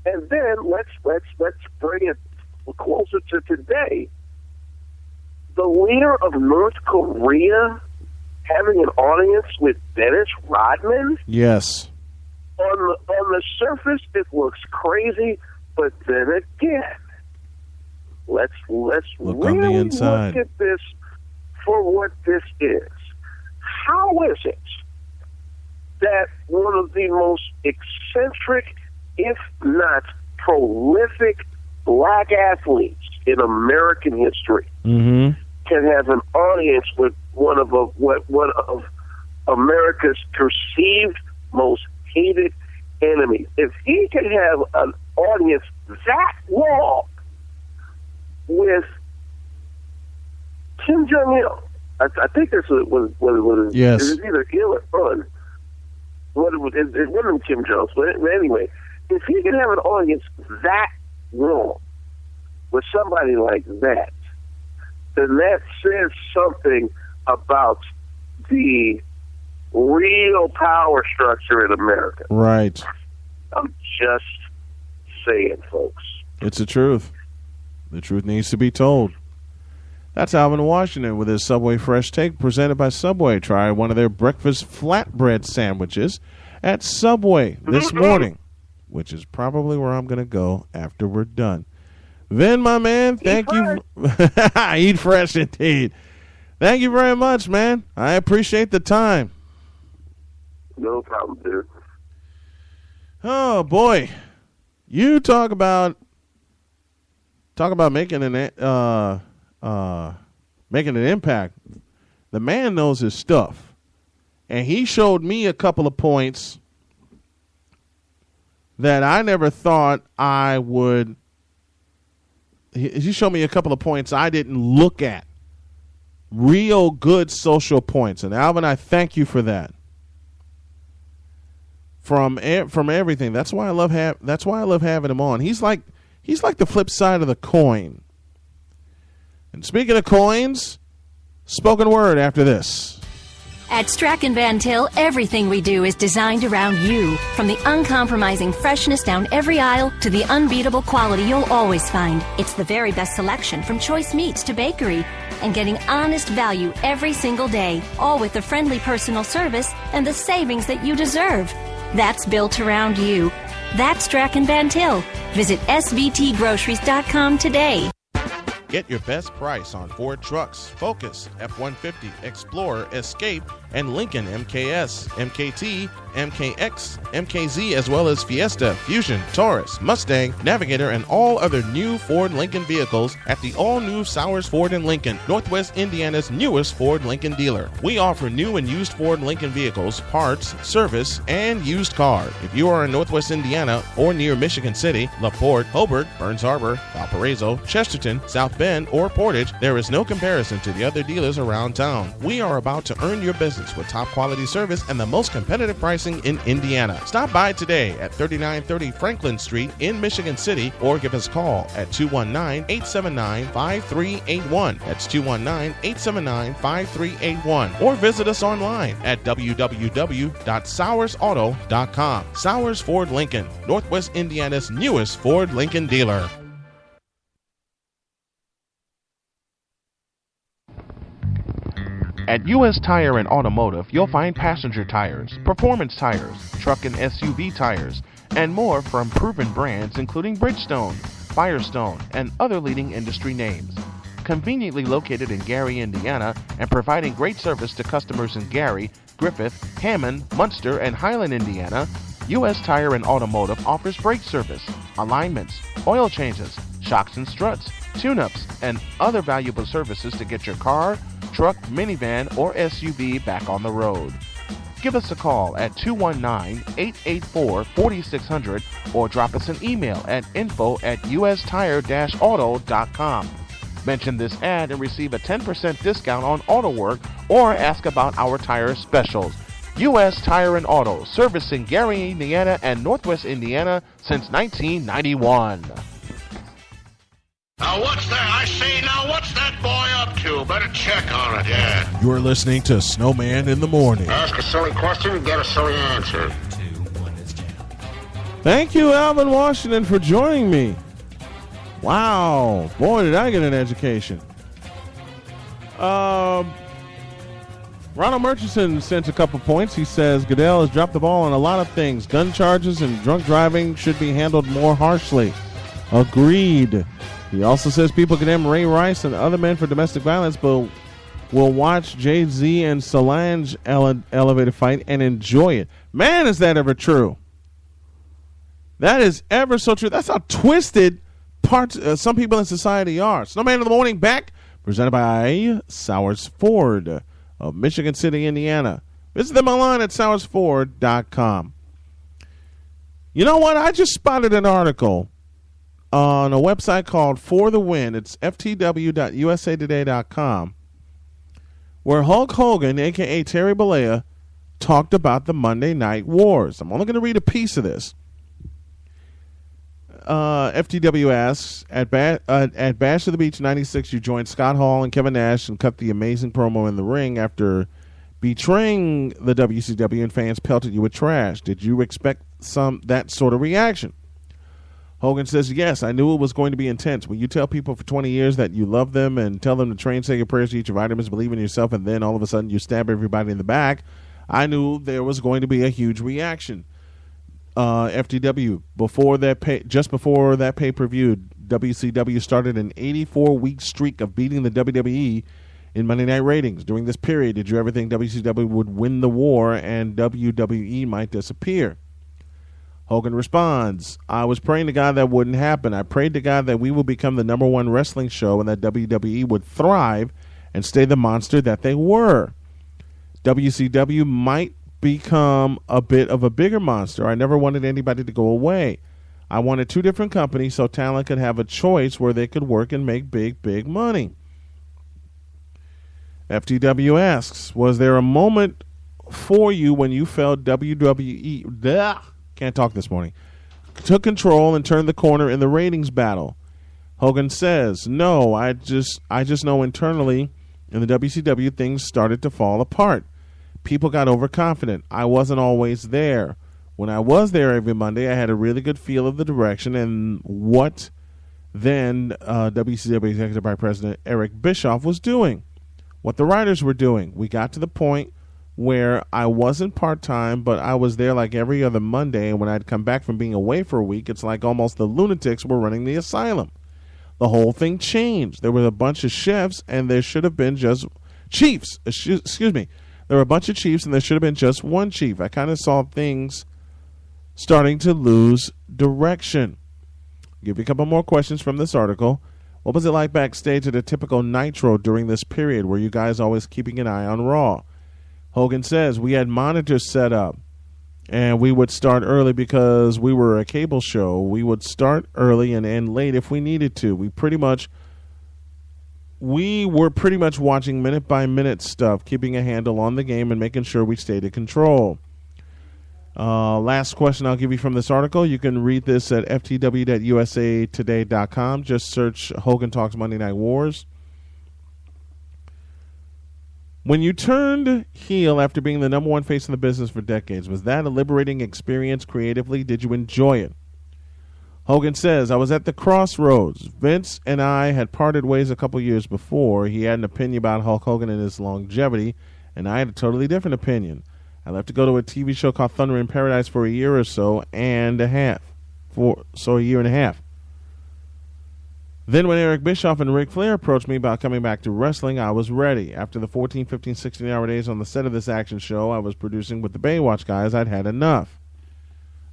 and then let's bring it closer to today. The leader of North Korea having an audience with Dennis Rodman? Yes. On the surface, it looks crazy, but then again, let's Look really on the inside. look at this for what this is. How is it that one of the most eccentric, if not prolific, black athletes in American history Mm-hmm. can have an audience with one of America's perceived most hated enemies? If he can have an audience that long with Kim Jong-il, I think this was Yes. it was either ill or fun. It wasn't Kim Jong, but anyway, if he can have an audience that long with somebody like that, then that says something about the real power structure in America. Right. I'm just saying, folks. It's the truth. The truth needs to be told. That's Alvin Washington with his Subway Fresh Take, presented by Subway. Try one of their breakfast flatbread sandwiches at Subway this morning, which is probably where I'm going to go after we're done. Vin, my man, thank you. Eat fresh indeed. Thank you very much, man. I appreciate the time. No problem, dude. Oh, boy. You talk about making an impact. The man knows his stuff. And he showed me a couple of points that I never thought I would. He showed me a couple of points I didn't look at. Real good social points. And Alvin, I thank you for that. From everything. That's why I love having him on. He's like the flip side of the coin. And speaking of coins, spoken word after this. At Strachan Van Til, everything we do is designed around you. From the uncompromising freshness down every aisle to the unbeatable quality you'll always find. It's the very best selection from choice meats to bakery. And getting honest value every single day. All with the friendly personal service and the savings that you deserve. That's built around you. That's Strachan Van Til. Visit svtgroceries.com today. Get your best price on Ford trucks, Focus, F-150, Explorer, Escape, and Lincoln MKS, MKT, MKX, MKZ, as well as Fiesta, Fusion, Taurus, Mustang, Navigator, and all other new Ford Lincoln vehicles at the all-new Sowers Ford in Lincoln, Northwest Indiana's newest Ford Lincoln dealer. We offer new and used Ford Lincoln vehicles, parts, service, and used car. If you are in Northwest Indiana or near Michigan City, LaPorte, Hobart, Burns Harbor, Valparaiso, Chesterton, South Bend, or Portage, there is no comparison to the other dealers around town. We are about to earn your business with top quality service and the most competitive pricing in Indiana. Stop by today at 3930 Franklin Street in Michigan City or give us a call at 219-879-5381. That's 219-879-5381. Or visit us online at www.sowersauto.com. Sowers Ford Lincoln, Northwest Indiana's newest Ford Lincoln dealer. At U.S. Tire and Automotive, you'll find passenger tires, performance tires, truck and SUV tires, and more from proven brands including Bridgestone, Firestone, and other leading industry names. Conveniently located in Gary, Indiana, and providing great service to customers in Gary, Griffith, Hammond, Munster, and Highland, Indiana, U.S. Tire and Automotive offers brake service, alignments, oil changes, shocks and struts, tune-ups, and other valuable services to get your car, truck, minivan, or SUV back on the road. Give us a call at 219-884-4600 or drop us an email at info@ustire-auto.com. Mention this ad and receive a 10% discount on auto work or ask about our tire specials. U.S. Tire and Auto, servicing Gary, Indiana and Northwest Indiana since 1991. Now what's that? I say, now what's that boy up to? Better check on it, yeah. You're listening to Snowman in the Morning. Ask a silly question, get a silly answer. Thank you, Alvin Washington, for joining me. Wow. Boy, did I get an education. Ronald Murchison sent a couple points. He says Goodell has dropped the ball on a lot of things. Gun charges and drunk driving should be handled more harshly. Agreed. He also says people condemn Ray Rice and other men for domestic violence, but will watch Jay-Z and Solange elevated fight and enjoy it. Man, is that ever true? That is ever so true. That's how twisted some people in society are. Snowman in the Morning back, presented by Sowers Ford of Michigan City, Indiana. Visit them online at SowersFord.com. You know what? I just spotted an article on a website called For the Win. It's ftw.usatoday.com, where Hulk Hogan, a.k.a. Terry Bollea, talked about the Monday Night Wars. I'm only going to read a piece of this. FTW asks, at Bash of the Beach 96, you joined Scott Hall and Kevin Nash and cut the amazing promo in the ring after betraying the WCW and fans pelted you with trash. Did you expect that sort of reaction? Hogan says, yes, I knew it was going to be intense. When you tell people for 20 years that you love them and tell them to train, say your prayers, eat your vitamins, believe in yourself, and then all of a sudden you stab everybody in the back, I knew there was going to be a huge reaction. FTW, just before that pay-per-view, WCW started an 84-week streak of beating the WWE in Monday Night ratings. During this period, did you ever think WCW would win the war and WWE might disappear? Hogan responds, I was praying to God that wouldn't happen. I prayed to God that we would become the number one wrestling show and that WWE would thrive and stay the monster that they were. WCW might become a bit of a bigger monster. I never wanted anybody to go away. I wanted two different companies so talent could have a choice where they could work and make big, big money. FTW asks, was there a moment for you when you felt WWE can't talk this morning took control and turned the corner in the ratings battle? Hogan says, no, I just know internally in the WCW things started to fall apart. People got overconfident. I wasn't always there. When I was there every Monday, I had a really good feel of the direction and what then WCW Executive Vice President Eric Bischoff was doing, what the writers were doing. We got to the point where I wasn't part-time, but I was there like every other Monday, and when I'd come back from being away for a week, it's like almost the lunatics were running the asylum. The whole thing changed. There were a bunch of chefs, and there should have been just chiefs. Excuse me. There were a bunch of chiefs, and there should have been just one chief. I kind of saw things starting to lose direction. I'll give you a couple more questions from this article. What was it like backstage at a typical Nitro during this period? Were you guys always keeping an eye on Raw? Hogan says, we had monitors set up, and we would start early because we were a cable show. We would start early and end late if we needed to. We were pretty much watching minute-by-minute stuff, keeping a handle on the game and making sure we stayed in control. Last question I'll give you from this article. You can read this at ftw.usatoday.com. Just search Hogan Talks Monday Night Wars. When you turned heel after being the number one face in the business for decades, was that a liberating experience creatively? Did you enjoy it? Hogan says, I was at the crossroads. Vince and I had parted ways a couple years before. He had an opinion about Hulk Hogan and his longevity, and I had a totally different opinion. I left to go to a TV show called Thunder in Paradise for a year and a half. Then when Eric Bischoff and Ric Flair approached me about coming back to wrestling, I was ready. After the 14, 15, 16-hour days on the set of this action show I was producing with the Baywatch guys, I'd had enough.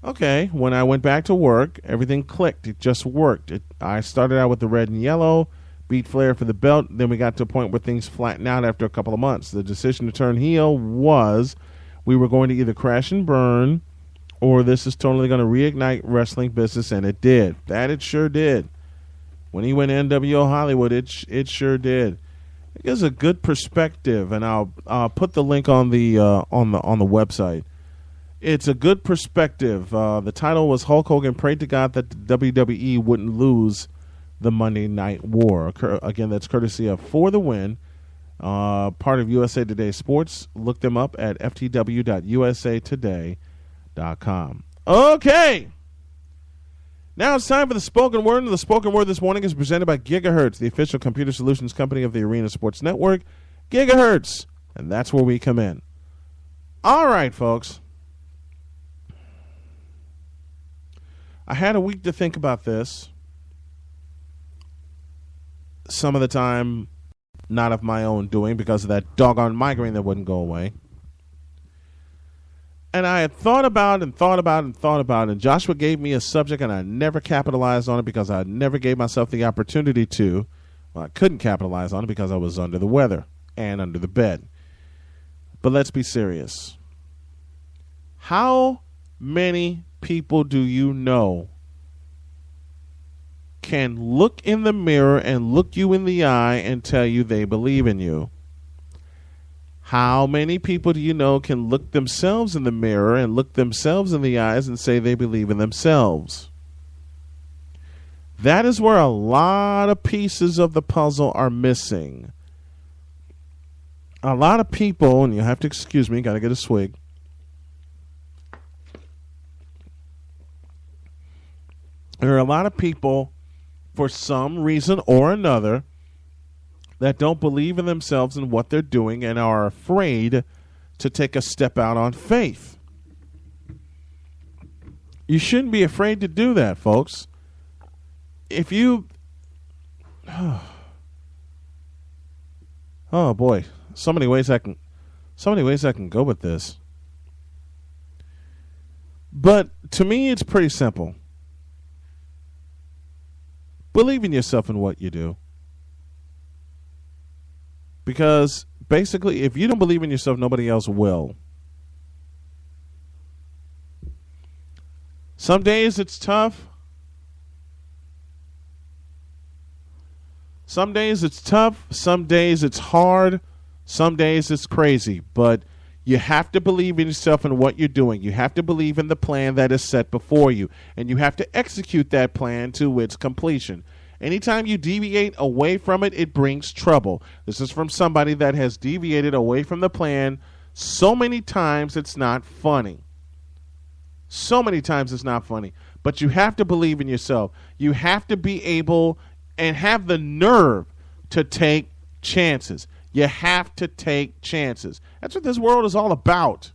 Okay, when I went back to work, everything clicked. It just worked. I started out with the red and yellow, beat Flair for the belt, then we got to a point where things flattened out after a couple of months. The decision to turn heel was we were going to either crash and burn or this is totally going to reignite wrestling business, and it did. That it sure did. When he went to NWO Hollywood, it sure did. It gives a good perspective, and I'll put the link on the website. It's a good perspective. The title was Hulk Hogan prayed to God that the WWE wouldn't lose the Monday Night War. Again, that's courtesy of For the Win, part of USA Today Sports. Look them up at ftw.usatoday.com. Okay. Now it's time for the spoken word. The spoken word this morning is presented by Gigahertz, the official computer solutions company of the Arena Sports Network. Gigahertz, And that's where we come in. All right, folks. I had a week to think about this. Some of the time, not of my own doing because of that doggone migraine that wouldn't go away. And I had thought about it, and Joshua gave me a subject, and I never capitalized on it because I never gave myself the opportunity to. Well, I couldn't capitalize on it because I was under the weather and under the bed. But let's be serious. How many people do you know can look in the mirror and look you in the eye and tell you they believe in you? How many people do you know can look themselves in the mirror and look themselves in the eyes and say they believe in themselves? That is where a lot of pieces of the puzzle are missing. A lot of people, and you have to excuse me, got to get a swig. There are a lot of people, for some reason or another, that don't believe in themselves and what they're doing and are afraid to take a step out on faith. You shouldn't be afraid to do that, folks. If you... Oh, boy. So many ways I can go with this. But to me, it's pretty simple. Believe in yourself and what you do. Because basically, if you don't believe in yourself, nobody else will. Some days it's tough. Some days it's tough. Some days it's hard. Some days it's crazy. But you have to believe in yourself and what you're doing. You have to believe in the plan that is set before you. And you have to execute that plan to its completion. Anytime you deviate away from it, it brings trouble. This is from somebody that has deviated away from the plan so many times it's not funny. So many times it's not funny. But you have to believe in yourself. You have to be able and have the nerve to take chances. You have to take chances. That's what this world is all about.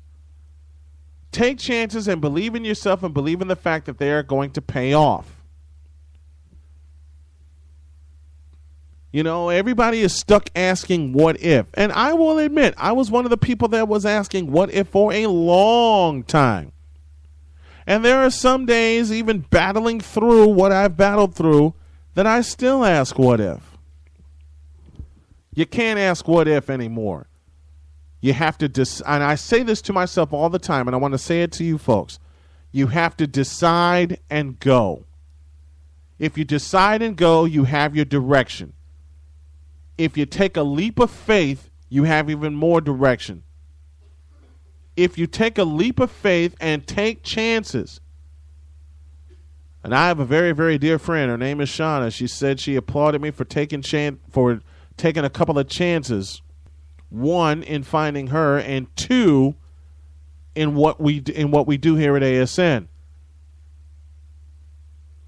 Take chances and believe in yourself and believe in the fact that they are going to pay off. You know, everybody is stuck asking what if. And I will admit, I was one of the people that was asking what if for a long time. And there are some days, even battling through what I've battled through, that I still ask what if. You can't ask what if anymore. You have to and I say this to myself all the time, and I want to say it to you folks. You have to decide and go. If you decide and go, you have your direction. If you take a leap of faith, you have even more direction. If you take a leap of faith and take chances. And I have a very, very dear friend. Her name is Shauna. She said she applauded me for taking a couple of chances. One, in finding her, and two, in what we do here at ASN.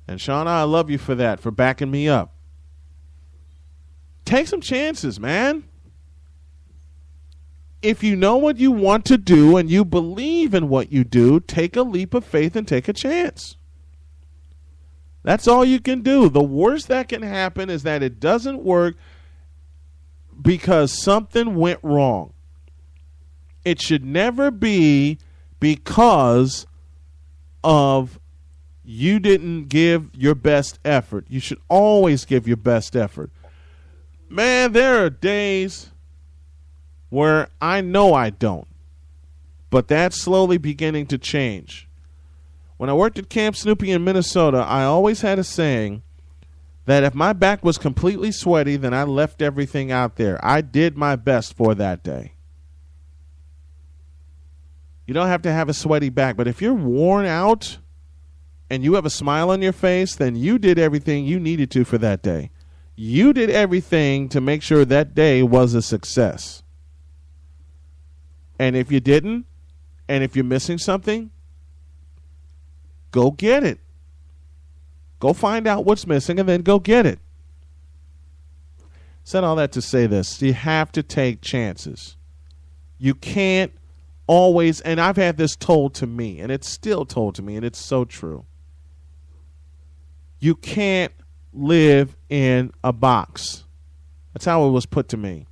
And Shauna, I love you for that, for backing me up. Take some chances, man. If you know what you want to do and you believe in what you do, take a leap of faith and take a chance. That's all you can do. The worst that can happen is that it doesn't work because something went wrong. It should never be because of you didn't give your best effort. You should always give your best effort. Man, there are days where I know I don't, but that's slowly beginning to change. When I worked at Camp Snoopy in Minnesota, I always had a saying that if my back was completely sweaty, then I left everything out there. I did my best for that day. You don't have to have a sweaty back, but if you're worn out and you have a smile on your face, then you did everything you needed to for that day. You did everything to make sure that day was a success. And if you didn't, and if you're missing something, go get it. Go find out what's missing and then go get it. Said all that to say this. You have to take chances. You can't always, and I've had this told to me, and it's still told to me, and it's so true. You can't live in a box. That's how it was put to me.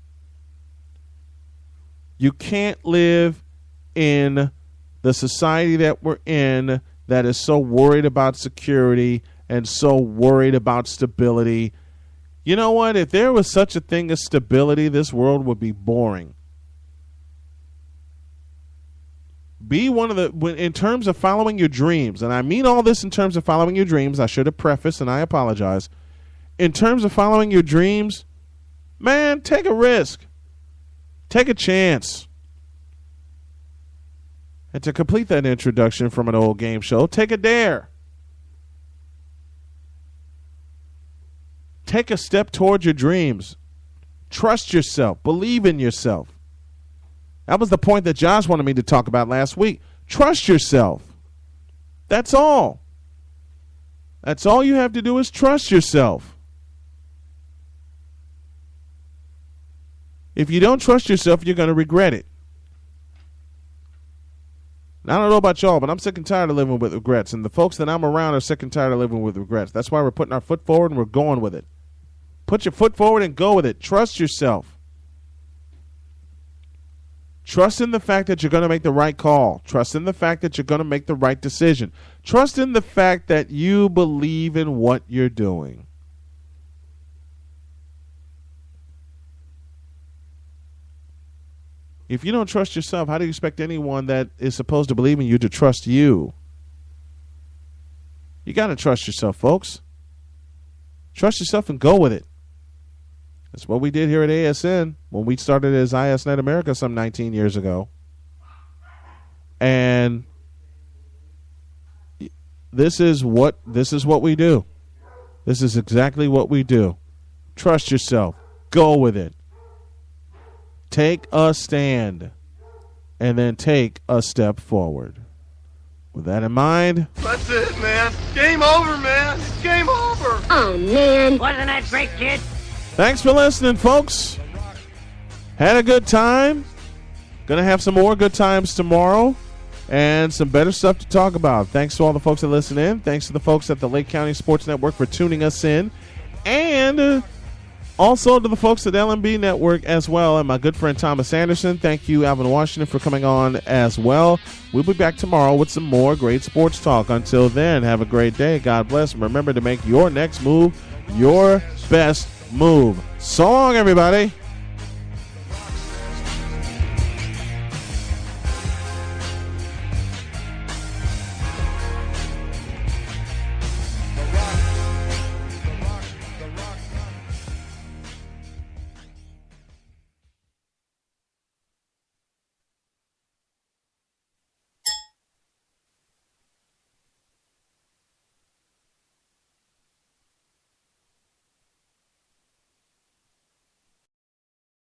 You can't live in the society that we're in that is so worried about security and so worried about stability. You know what? If there was such a thing as stability, this world would be boring. Be one of the, in terms of following your dreams, and I mean all this in terms of following your dreams. I should have prefaced, and I apologize. In terms of following your dreams, man, take a risk. Take a chance. And to complete that introduction from an old game show, take a dare. Take a step towards your dreams. Trust yourself. Believe in yourself. That was the point that Josh wanted me to talk about last week. Trust yourself. That's all. That's all you have to do is trust yourself. If you don't trust yourself, you're going to regret it. Now, I don't know about y'all, but I'm sick and tired of living with regrets. And the folks that I'm around are sick and tired of living with regrets. That's why we're putting our foot forward and we're going with it. Put your foot forward and go with it. Trust yourself. Trust in the fact that you're going to make the right call. Trust in the fact that you're going to make the right decision. Trust in the fact that you believe in what you're doing. If you don't trust yourself, how do you expect anyone that is supposed to believe in you to trust you? You got to trust yourself, folks. Trust yourself and go with it. That's what we did here at ASN when we started as ISNet America some 19 years ago. And this is what we do. This is exactly what we do. Trust yourself. Go with it. Take a stand, and then take a step forward. With that in mind, That's it, man. Game over, man. It's game over. Oh, man. Wasn't that great, kid? thanks for listening, folks. Had a good time. Gonna have some more good times tomorrow, and some better stuff to talk about. Thanks to all the folks that listen in. Thanks to the folks at the Lake County Sports Network for tuning us in, and also to the folks at LMB Network as well, and my good friend Thomas Anderson. Thank you, Alvin Washington, for coming on as well. We'll be back tomorrow with some more great sports talk. Until then, have a great day. God bless. And remember to make your next move your best move. So long, everybody.